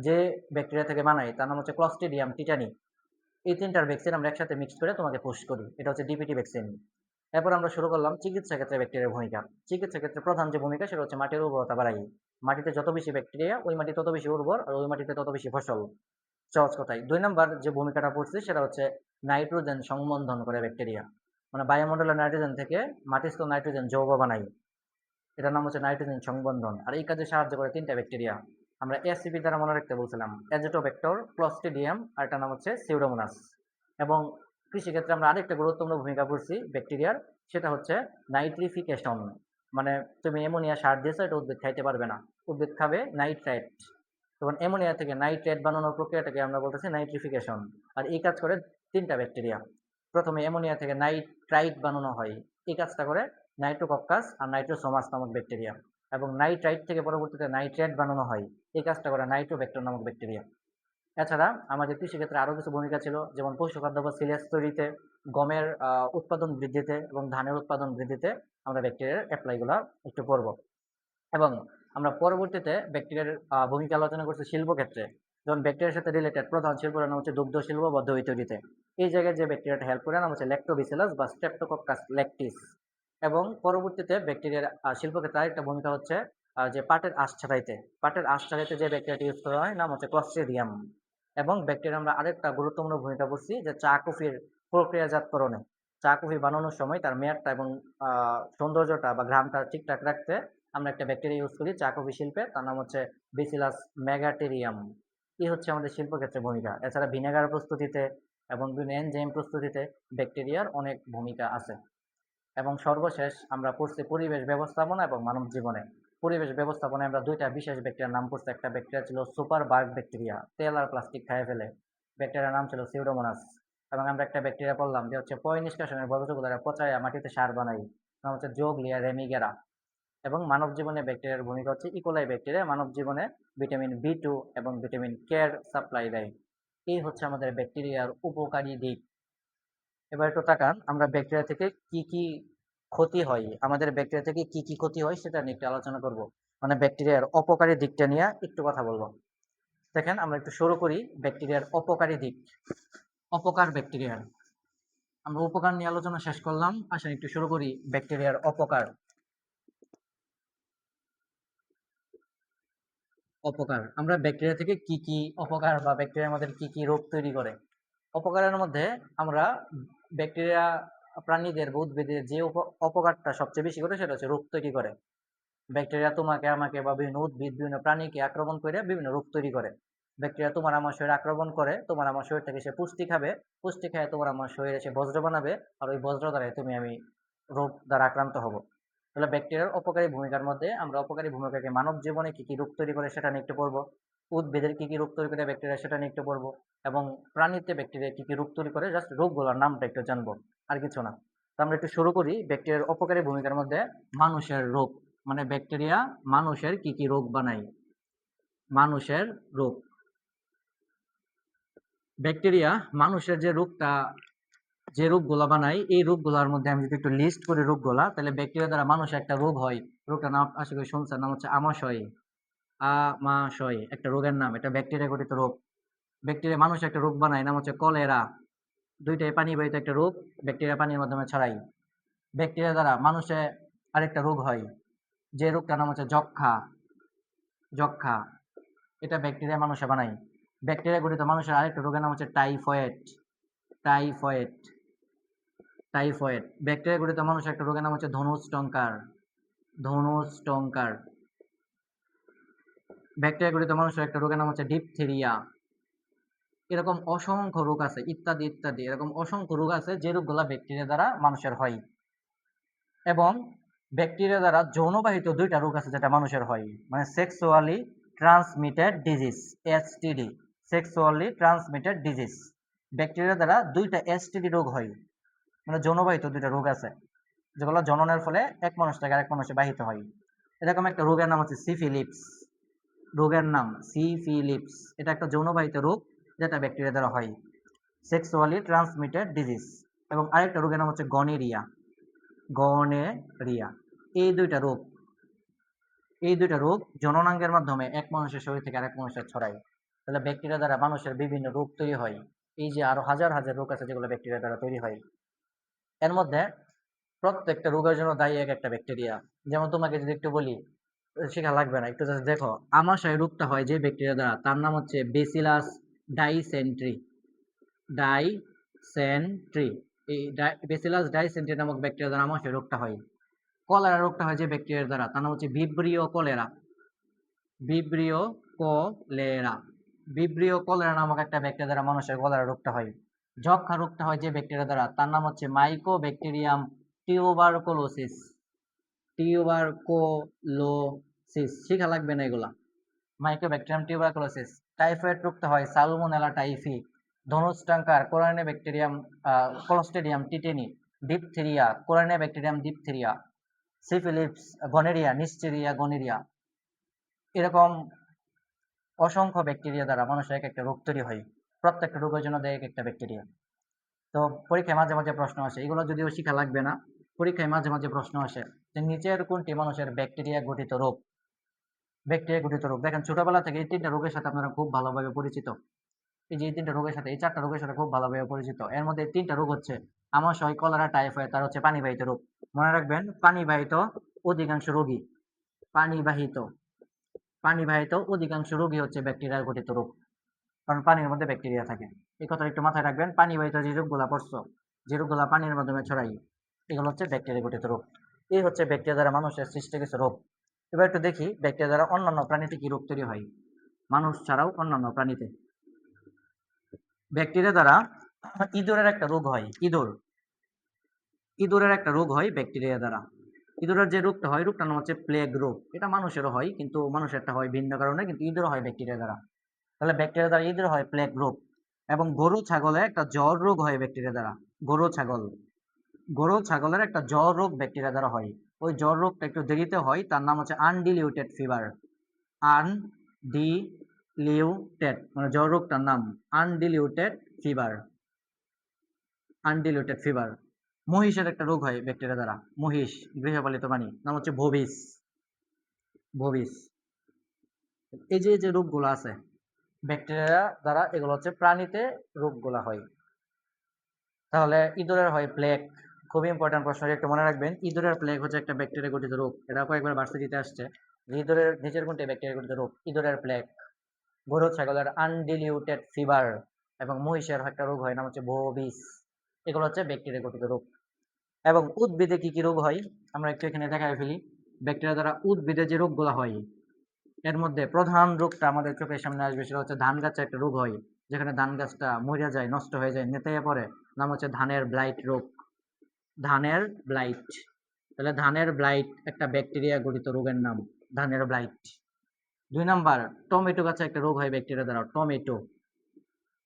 যে ব্যাকটেরিয়া থেকে বানাই তার নাম হচ্ছে ক্লস্ট্রিডিয়াম টিটানি। এই তিনটার ভ্যাকসিন আমরা একসাথে মিক্স করে তোমাকে পুশ করি, এটা হচ্ছে ডিপিটি ভ্যাকসিন। এরপর আমরা শুরু করলাম চিকিৎসা ক্ষেত্রে ব্যাকটেরিয়ার ভূমিকা। চিকিৎসা ক্ষেত্রে প্রধান যে ভূমিকা সেটা হচ্ছে মাটির উর্বরতা বাড়াই। মাটিতে যত বেশি ব্যাকটেরিয়া ওই মাটি তত বেশি উর্বর, আর ওই মাটিতে তত বেশি ফসল। সহজ কথায় 2 নম্বর যে ভূমিকাটা পড়ছে সেটা হচ্ছে নাইট্রোজেন সংবন্ধন করে ব্যাকটেরিয়া। মানে বায়ুমণ্ডলের নাইট্রোজেন থেকে মাটিস্থ নাইট্রোজেন যৌগ বানাই, এটার নাম হচ্ছে নাইট্রোজেন সংবন্ধন। আর এই কাজে সাহায্য করে 3টা ব্যাকটেরিয়া। আমরা এসিপি দ্বারা মনে রাখতে বলছিলাম, অ্যাজোটোব্যাক্টর, ক্লস্ট্রিডিয়াম আর একটা নাম হচ্ছে সিউডোমোনাস। এবং কৃষিক্ষেত্রে আমরা আরেকটা গুরুত্বপূর্ণ ভূমিকা পড়ছি ব্যাকটেরিয়ার, সেটা হচ্ছে নাইট্রিফিকেশন। মানে তুমি অ্যামোনিয়া সার দিয়েছো, এটা উদ্ভিদ খাইতে পারবে না, উদ্ভিদ খাবে নাইট্রেট। তখন অ্যামোনিয়া থেকে নাইট্রেট বানানোর প্রক্রিয়াটাকে আমরা বলতেছি নাইট্রিফিকেশন। আর এই কাজ করে 3টা ব্যাকটেরিয়া। প্রথমে অ্যামোনিয়া থেকে নাইট্রাইট বানানো হয়, এই কাজটা করে নাইট্রোকক্কাস আর নাইট্রোসোমাস নামক ব্যাকটেরিয়া। এবং নাইট্রাইট থেকে পরবর্তীতে নাইট্রেট বানানো হয়, এই কাজটা করে নাইট্রোব্যাক্টর নামক ব্যাকটেরিয়া। এছাড়া আমাদের কৃষিক্ষেত্রে আরও কিছু ভূমিকা ছিল, যেমন পশুখাদ্য বা সিলিয়াস তৈরিতে, গমের উৎপাদন বৃদ্ধিতে এবং ধানের উৎপাদন বৃদ্ধিতে আমরা ব্যাকটেরিয়ার অ্যাপ্লাইগুলো একটু পড়ব। এবং আমরা পরবর্তীতে ব্যাকটেরিয়ার ভূমিকা আলোচনা করছি শিল্পক্ষেত্রে। যেমন ব্যাকটেরিয়ার সাথে রিলেটেড প্রধান শিল্পের নাম হচ্ছে দুগ্ধ শিল্প বা দই তৈরিতে। এই জায়গায় যে ব্যাকটেরিয়াটা হেল্প করে নাম হচ্ছে ল্যাক্টোবিসিলাস বা স্ট্রেপ্টোকক্কাস ল্যাকটিস। এবং পরবর্তীতে ব্যাকটেরিয়ার শিল্পক্ষেত্রে আরেকটা ভূমিকা হচ্ছে যে পাটের আঁশ ছাড়াইতে। পাটের আঁশ ছাড়াইতে যে ব্যাকটেরিয়াটি ইউজ করা হয় নাম হচ্ছে ক্লস্ট্রিডিয়াম। এবং ব্যাকটেরিয়া আমরা আরেকটা গুরুত্বপূর্ণ ভূমিকা করছি যে চা কফির প্রক্রিয়াজাতকরণে। চা কফি বানানোর সময় তার মেয়াদটা এবং সৌন্দর্যটা বা ঘ্রাণটা ঠিকঠাক রাখতে আমরা একটা ব্যাকটেরিয়া ইউজ করি চা কফি শিল্পে, তার নাম হচ্ছে বেসিলাস মেগাটেরিয়াম। এই হচ্ছে আমাদের শিল্পক্ষেত্রে ভূমিকা। এছাড়া ভিনেগার প্রস্তুতিতে এবং বিভিন্ন এনজাইম প্রস্তুতিতে ব্যাকটেরিয়ার অনেক ভূমিকা আছে। এবং সর্বশেষ আমরা পড়ছি পরিবেশ ব্যবস্থাপনা এবং মানব জীবনে। পরিবেশ ব্যবস্থাপনায় আমরা 2টা বিশেষ ব্যাকটেরিয়ার নাম পড়ছি। একটা ব্যাকটেরিয়া ছিল সুপার বার্গ ব্যাকটেরিয়া, তেল আর প্লাস্টিক খাইয়ে ফেলে, ব্যাকটেরিয়ার নাম ছিল সিউডোমোনাস। এবং আমরা একটা ব্যাকটেরিয়া পড়লাম যে হচ্ছে পয় নিষ্কাশনের বর্জ্যগুলো পচায় মাটিতে সার বানাই, নাম হচ্ছে জোগলিয়া রেমিগেরা। এবং মানব জীবনে ব্যাকটেরিয়ার ভূমিকা হচ্ছে ইকোলাই ব্যাকটেরিয়া মানব জীবনে ভিটামিন বি2 এবং ভিটামিন কে এর সাপ্লাই দেয়। এই হচ্ছে আমাদের ব্যাকটেরিয়ার উপকারী দিক। এবার একটু তাকান, আমরা ব্যাকটেরিয়া থেকে কি কি ক্ষতি হয়, আমাদের ব্যাকটেরিয়া থেকে কি কি ক্ষতি হয় সেটা নিয়ে একটু আলোচনা করব। মানে ব্যাকটেরিয়ার অপকারী দিকটা নিয়ে একটু কথা বলবো। দেখেন আমরা একটু শুরু করি ব্যাকটেরিয়ার অপকারী দিক। অপকার ব্যাকটেরিয়ার, আমরা উপকার নিয়ে আলোচনা শেষ করলাম, আসেন একটু শুরু করি ব্যাকটেরিয়ার অপকার। অপকার, আমরা ব্যাকটেরিয়া থেকে কি কি অপকার বা ব্যাকটেরিয়া আমাদের কি কি রোগ তৈরি করে। অপকারের মধ্যে আমরা ব্যাকটেরিয়া প্রাণীদের বা উদ্ভিদের যে অপকারটা সবচেয়ে বেশি করে সেটা হচ্ছে রোগ তৈরি করে। ব্যাকটেরিয়া তোমাকে আমাকে বা বিভিন্ন উদ্ভিদ বিভিন্ন প্রাণীকে আক্রমণ করে বিভিন্ন রোগ তৈরি করে। ব্যাকটেরিয়া তোমার আমার শরীরে আক্রমণ করে, তোমার আমার শরীর থেকে সে পুষ্টি খাবে, পুষ্টি খায় তোমার আমার শরীরে সে বজ্র বানাবে, আর ওই বজ্র দ্বারাই তুমি আমি রোগ দ্বারা আক্রান্ত হব। তাহলে ব্যাকটেরিয়ার অপকারী ভূমিকার মধ্যে আমরা অপকারী ভূমিকাকে মানব জীবনে কি কি রোগ তৈরি করে সেটা নিয়ে একটু পড়বো, উদ্ভিদের কি কি রোগ তৈরি করে ব্যাকটেরিয়া সেটা নিয়ে একটু পড়বো, এবং প্রাণীতে ব্যাকটেরিয়া কি কি রোগ তৈরি করে জাস্ট রোগগুলোর নামটা একটু জানবো, আর কিছু না। তো আমরা একটু শুরু করি ব্যাকটেরিয়ার অপকারী ভূমিকার মধ্যে মানুষের রোগ। মানে ব্যাকটেরিয়া মানুষের কি কি রোগ বানায়। মানুষের রোগ, ব্যাকটেরিয়া মানুষের যে রোগগুলা বানায় এই রোগগুলার মধ্যে আমি যদি একটু লিস্ট করি রোগগুলা, তাহলে ব্যাকটেরিয়া দ্বারা মানুষের একটা রোগ হয়, রোগটার নাম আশা করি শুনছেন, নাম হচ্ছে আমাশয়। আমাশয় একটা রোগের নাম, এটা ব্যাকটেরিয়া গঠিত রোগ। ব্যাকটেরিয়া মানুষের একটা রোগ বানায়, নাম হচ্ছে কলেরা। দুইটাই পানিবাহিত একটা রোগ, ব্যাকটেরিয়া পানির মাধ্যমে ছড়ায়। ব্যাকটেরিয়া দ্বারা মানুষে আরেকটা রোগ হয়, যে রোগটার নাম হচ্ছে যক্ষ্মা। যক্ষ্মা এটা ব্যাকটেরিয়া মানুষে বানায়। ব্যাকটেরিয়া গঠিত মানুষের আরেকটা রোগের নাম হচ্ছে টাইফয়েড। টাইফয়েড টাইফয়েড ব্যাকটেরিয়া গঠিত মানুষের একটা রোগের নাম হচ্ছে ধনুষ্টঙ্কার। ধনুষ্টঙ্কার ব্যাকটেরিয়া গঠিত মানুষের একটা রোগের নাম হচ্ছে ডিপথেরিয়া। এরকম অসংখ্য রোগ আছে, ইত্যাদি ইত্যাদি, এরকম অসংখ্য রোগ আছে যে রোগগুলা ব্যাকটেরিয়া দ্বারা মানুষের হয়। এবং ব্যাকটেরিয়া দ্বারা যৌনবাহিত দুইটা রোগ আছে যেটা মানুষের হয়, মানে sexually transmitted disease, STD. Sexually transmitted disease, bacteria দ্বারা দুইটা এসটিডি রোগ হয়, মানে যৌনবাহিত দুইটা রোগ আছে যেগুলো জননের ফলে এক মানুষ থেকে আরেক মানুষে বাহিত হয়। এরকম একটা রোগের নাম হচ্ছে সিফিলিপস। রোগের নাম সিফিলিপস, এটা একটা যৌনবাহিত রোগ যেটা ব্যাকটেরিয়া দ্বারা হয়, সেক্সুয়ালি ট্রান্সমিটেড ডিজিজ। এবং আরেকটা রোগের নাম হচ্ছে গনেরিয়া। গনেরিয়া এই দুইটা রোগ জননাঙ্গের মাধ্যমে এক মানুষের শরীর থেকে আরেক মানুষের ছড়ায়। তাহলে ব্যাকটেরিয়া দ্বারা মানুষের বিভিন্ন রোগ তৈরি হয়। এই যে আরো হাজার হাজার রোগ আছে যেগুলো ব্যাকটেরিয়া দ্বারা তৈরি হয়। এর মধ্যে প্রত্যেকটা রোগের জন্য দায়ী এক একটা ব্যাকটেরিয়া। যেমন তোমাকে যদি একটু বলি, শেখা লাগবে না, একটু জাস্ট দেখো, আমাশয় রোগটা হয় যে ব্যাকটেরিয়া দ্বারা, তার নাম হচ্ছে বেসিলাস ডাইসেন্ট্রি। ডাইসেন্ট্রি এই বেসিলাস ডাইসেন্ট্রি নামক ব্যাকটেরিয়া দ্বারা আমাশয় রোগটা হয়। কলেরা রোগটা হয় যে ব্যাকটেরিয়ার দ্বারা, তার নাম হচ্ছে Vibrio cholera. Vibrio cholera Vibrio cholera নামক একটা ব্যাকটেরিয়া দ্বারা মানুষের কলেরা রোগটা হয়। যক্ষ্মা রোগটা হয় যে ব্যাকটেরিয়া দ্বারা, তার নাম হচ্ছে মাইকোব্যাকটেরিয়াম টিউবারকুলোসিস। টিউবারকুলোসিস শিখা লাগবে না এগুলা। Mycobacterium tuberculosis. টাইফয়েড রোগটা হয় সালমোনেলা টাইফি। ধনুষ্টঙ্কার Corynebacterium Clostridium tetani. Diphtheria Corynebacterium diphtheria. Syphilis gonorrhoea Neisseria gonorrhoea. এরকম অসংখ্য ব্যাকটেরিয়া দ্বারা মানুষের এক একটা রোগ তৈরি হয়। প্রত্যেকটা রোগের জন্য দেয় এক একটা ব্যাকটেরিয়া। তো পরীক্ষায় মাঝে মাঝে প্রশ্ন আসে, এগুলো যদিও শিখা লাগবে না, পরীক্ষায় মাঝে মাঝে প্রশ্ন আসে যে নিচের কোনটি মানুষের ব্যাকটেরিয়া গঠিত রোগ। ব্যাকটেরিয়া গঠিত রোগ দেখেন, ছোটবেলা থেকে এই তিনটা রোগের সাথে আপনারা খুব ভালোভাবে পরিচিত। এই যে এই তিনটা রোগের সাথে, এই চারটা রোগের সাথে খুব ভালোভাবে পরিচিত। এর মধ্যে তিনটা রোগ হচ্ছে আমাশয়, কলেরা, টাইফয়েড, তার হচ্ছে পানিবাহিত রোগ। মনে রাখবেন, পানিবাহিত অধিকাংশ রোগী, পানিবাহিত পানিবাহিত অধিকাংশ রোগী হচ্ছে ব্যাকটেরিয়া গঠিত রোগ, কারণ পানির মধ্যে ব্যাকটেরিয়া থাকে। এই কথা একটু মাথায় রাখবেন। পানিবাহিত যে রোগগুলা পড়ছো, যে রোগগুলা পানির মাধ্যমে ছড়াই, এগুলো হচ্ছে ব্যাকটেরিয়া গঠিত রোগ। এই হচ্ছে ব্যাকটেরিয়া দ্বারা মানুষের সৃষ্ট কিছু রোগ। এবার একটু দেখি ব্যাকটেরিয়া দ্বারা অন্যান্য প্রাণীতে কি রোগ তৈরি হয়, মানুষ ছাড়াও অন্যান্য প্রাণীতে। ব্যাকটেরিয়া দ্বারা ইঁদুরের একটা রোগ হয়, ইঁদুরের একটা রোগ হয় ব্যাকটেরিয়া দ্বারা। ইঁদুরের যে রোগটা হয়, রোগটার নাম হচ্ছে প্লেগ রোগ। এটা মানুষেরও হয়, কিন্তু মানুষেরটা হয় ভিন্ন কারণে, কিন্তু ইঁদুর হয় ব্যাকটেরিয়া দ্বারা। তাহলে ব্যাকটেরিয়া দ্বারা ইঁদুর হয় প্লেগ রোগ। এবং গরু ছাগলে একটা জ্বর রোগ হয় ব্যাকটেরিয়া দ্বারা। গরু ছাগলের একটা জ্বর রোগ ব্যাকটেরিয়া দ্বারা হয়। ওই জ্বর রোগটা একটু দেরিতে হয়, তার নাম হচ্ছে আনডিলিউটেড ফিভার। আনডিলিউটেড মানে জ্বর রোগটার নাম আনডিলিউটেড ফিভার। আনডিলিউটেড ফিভার। মহিষের একটা রোগ হয় ব্যাকটেরিয়া দ্বারা, মহিষ গৃহপালিত প্রাণী, নাম হচ্ছে ভবিস। ভবিস। এই যে যে রোগগুলো আছে ব্যাকটেরিয়া দ্বারা, এগুলো হচ্ছে প্রাণীতে রোগগুলা হয়। তাহলে ইঁদুরের হয় প্লেগ, খুবই ইম্পর্টেন্ট প্রশ্ন, একটু মনে রাখবেন। ইঁদুরের প্লেগ হচ্ছে একটা ব্যাকটেরিয়া গঠিত রোগ, এটা কয়েকবার ভার্সিটিতে আসছে। ইঁদুরের নিচের কোনটি ব্যাকটেরিয়া গঠিত রোগ? ইঁদুরের প্লেগ। গরু ছাগলের আনডিলিউটেড ফিভার, এবং মহিষের একটা রোগ হয় নাম হচ্ছে ভবিস। এগুলো হচ্ছে ব্যাকটেরিয়া গঠিত রোগ। এবং উদ্ভিদে কি কি রোগ হয় আমরা একটু এখানে দেখায় ফেলি। ব্যাকটেরিয়া দ্বারা উদ্ভিদে যে রোগগুলো হয়, এর মধ্যে প্রধান রোগটা আমাদের চোখের সামনে আসবে, সেটা হচ্ছে ধান গাছে একটা রোগ হয়, যেখানে ধান গাছটা মরে যায়, নষ্ট হয়ে যায়, নেতিয়ে পড়ে, নাম হচ্ছে ধানের ব্লাইট রোগ। ধানের ব্লাইট। তাহলে ধানের ব্লাইট একটা ব্যাকটেরিয়া গঠিত রোগের নাম, ধানের ব্লাইট। 2 নাম্বার, টমেটো গাছে একটা রোগ হয় ব্যাকটেরিয়া দ্বারা, টমেটো।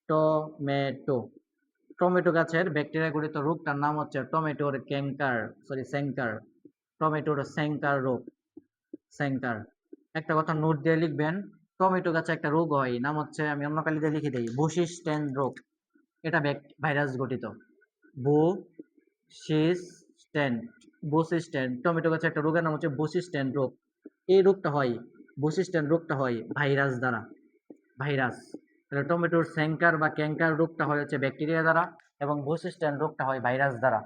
টমেটো টমেটো গাছের ব্যাকটেরিয়া গঠিত রোগটার নাম হচ্ছে টমেটোর ক্যাঙ্কার, স্যাঙ্কার। টমেটোর স্যাঙ্কার রোগ, স্যাঙ্কার। একটা কথা নোট দিয়ে লিখবেন, টমেটো গাছে একটা রোগ হয়, নাম হচ্ছে, আমি অন্য কালি দিয়ে লিখে দিই, বুশিস্টেন রোগ। এটা ভাইরাস গঠিত। বুশিস্টেন বুশিস্টেন টমেটো গাছে একটা রোগের নাম হচ্ছে বুশিস্টেন রোগ। এই রোগটা হয়, বুশিস্টেন রোগটা হয় ভাইরাস দ্বারা, ভাইরাস। তাহলে টমেটোর স্যাঙ্কার বা ক্যাঙ্কার রোগটা হয় হচ্ছে ব্যাকটেরিয়া দ্বারা, এবং বৈশিষ্ট্যায়ন রোগটা হয় ভাইরাস দ্বারা।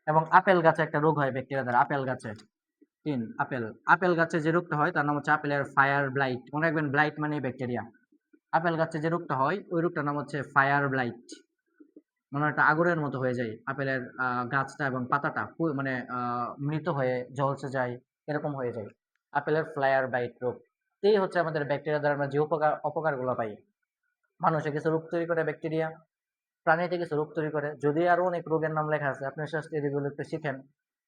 এবং আপেল গাছে একটা রোগ হয় ব্যাকটেরিয়া দ্বারা, আপেল গাছে। ৩ আপেল। আপেল গাছে যে রোগটা হয় তার নাম হচ্ছে আপেলের ফায়ার ব্লাইট। মনে রাখবেন ব্লাইট মানেই ব্যাকটেরিয়া। আপেল গাছে যে রোগটা হয় ওই রোগটার নাম হচ্ছে ফায়ার ব্লাইট। মানে একটা আগুনের মতো হয়ে যায় আপেলের গাছটা এবং পাতাটা মানে মৃত হয়ে ঝলসে যায়, এরকম হয়ে যায়। আপেলের ফ্লায়ার বাইট রোগ। এই হচ্ছে আমাদের ব্যাকটেরিয়া দ্বারা আমরা যে অপকারগুলো পাই। মানুষে কিছু রোগ তৈরি করে ব্যাকটেরিয়া, প্রাণীতে কিছু রোগ তৈরি করে। যদি আরো অনেক রোগের নাম লেখা আছে, আপনি জাস্ট এগুলো একটু শিখেন।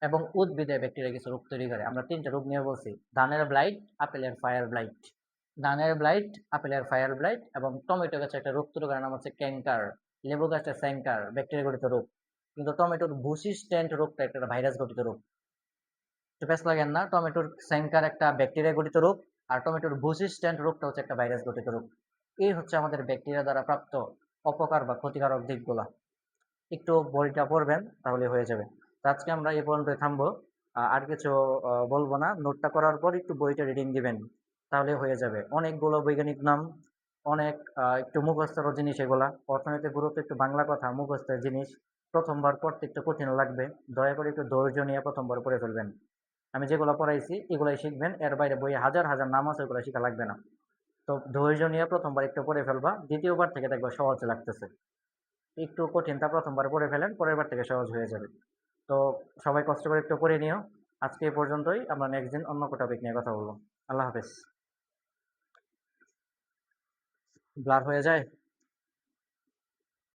এবং উদ্ভিদে ব্যাকটেরিয়া কিছু রোগ তৈরি করে। আমরা ৩ টা রোগ নিয়ে বলছি। ধানের ব্লাইট, আপেলের ফায়ার ব্লাইট। ধানের ব্লাইট, আপেলের ফায়ার ব্লাইট এবং টমেটো গাছে একটা রোগ তৈরি করে নাম হচ্ছে ক্যাঙ্কার। লেবু গাছে স্যাঙ্কার, ব্যাকটেরিয়া গঠিত রোগ। কিন্তু টমেটোর বুশি স্ট্যান্ড রোগটা একটা ভাইরাস গঠিত রোগ। একটু প্যাঁচ লাগেন না, টমেটোর স্যাঙ্কার একটা ব্যাকটেরিয়া গঠিত রোগ, আর টমেটোর বুশি স্ট্যান্ড রোগটা হচ্ছে একটা ভাইরাস গঠিত রোগ। এই হচ্ছে আমাদের ব্যাকটেরিয়া দ্বারা প্রাপ্ত অপকার বা ক্ষতিকারক দিকগুলা। একটু বইটা পড়বেন তাহলে হয়ে যাবে। তো আজকে আমরা এই পর্যন্তই থামবো। আর কিছু বলবো না। নোটটা করার পর একটু বইটা রিডিং দিবেন। তাহলে হয়ে যাবে। অনেকগুলো বৈজ্ঞানিক নাম, অনেক একটু মুখস্থর জিনিস এগুলা। অর্থনৈতিক গুরুত্ব একটু বাংলা কথা মুখস্থের জিনিস। প্রথমবার পড়তে একটু কঠিন লাগবে। দয়া করে একটু ধৈর্য নিয়ে প্রথমবার পড়ে ফেলবেন। আমি যেগুলো পড়াইছি এগুলাই শিখবেন। এর বাইরে বইয়ে হাজার হাজার নাম আছে, ওগুলো শিখা লাগবে না। তো ধৈর্য নিয়ে প্রথমবার একটু পড়ে ফেলবা। দ্বিতীয়বার থেকে দেখবা সহজ লাগতেছে। একটু কঠিনটা প্রথমবার পড়ে ফেলেন, পরের বার থেকে সহজ হয়ে যাবে। তো সবাই কষ্ট করে একটু পড়ে নিও। আজকে এই পর্যন্তই। আমরা নেক্সট দিন অন্য কোনো টপিক নিয়ে কথা বলবো। আল্লাহ হাফেজ। ব্লার হয়ে যায়।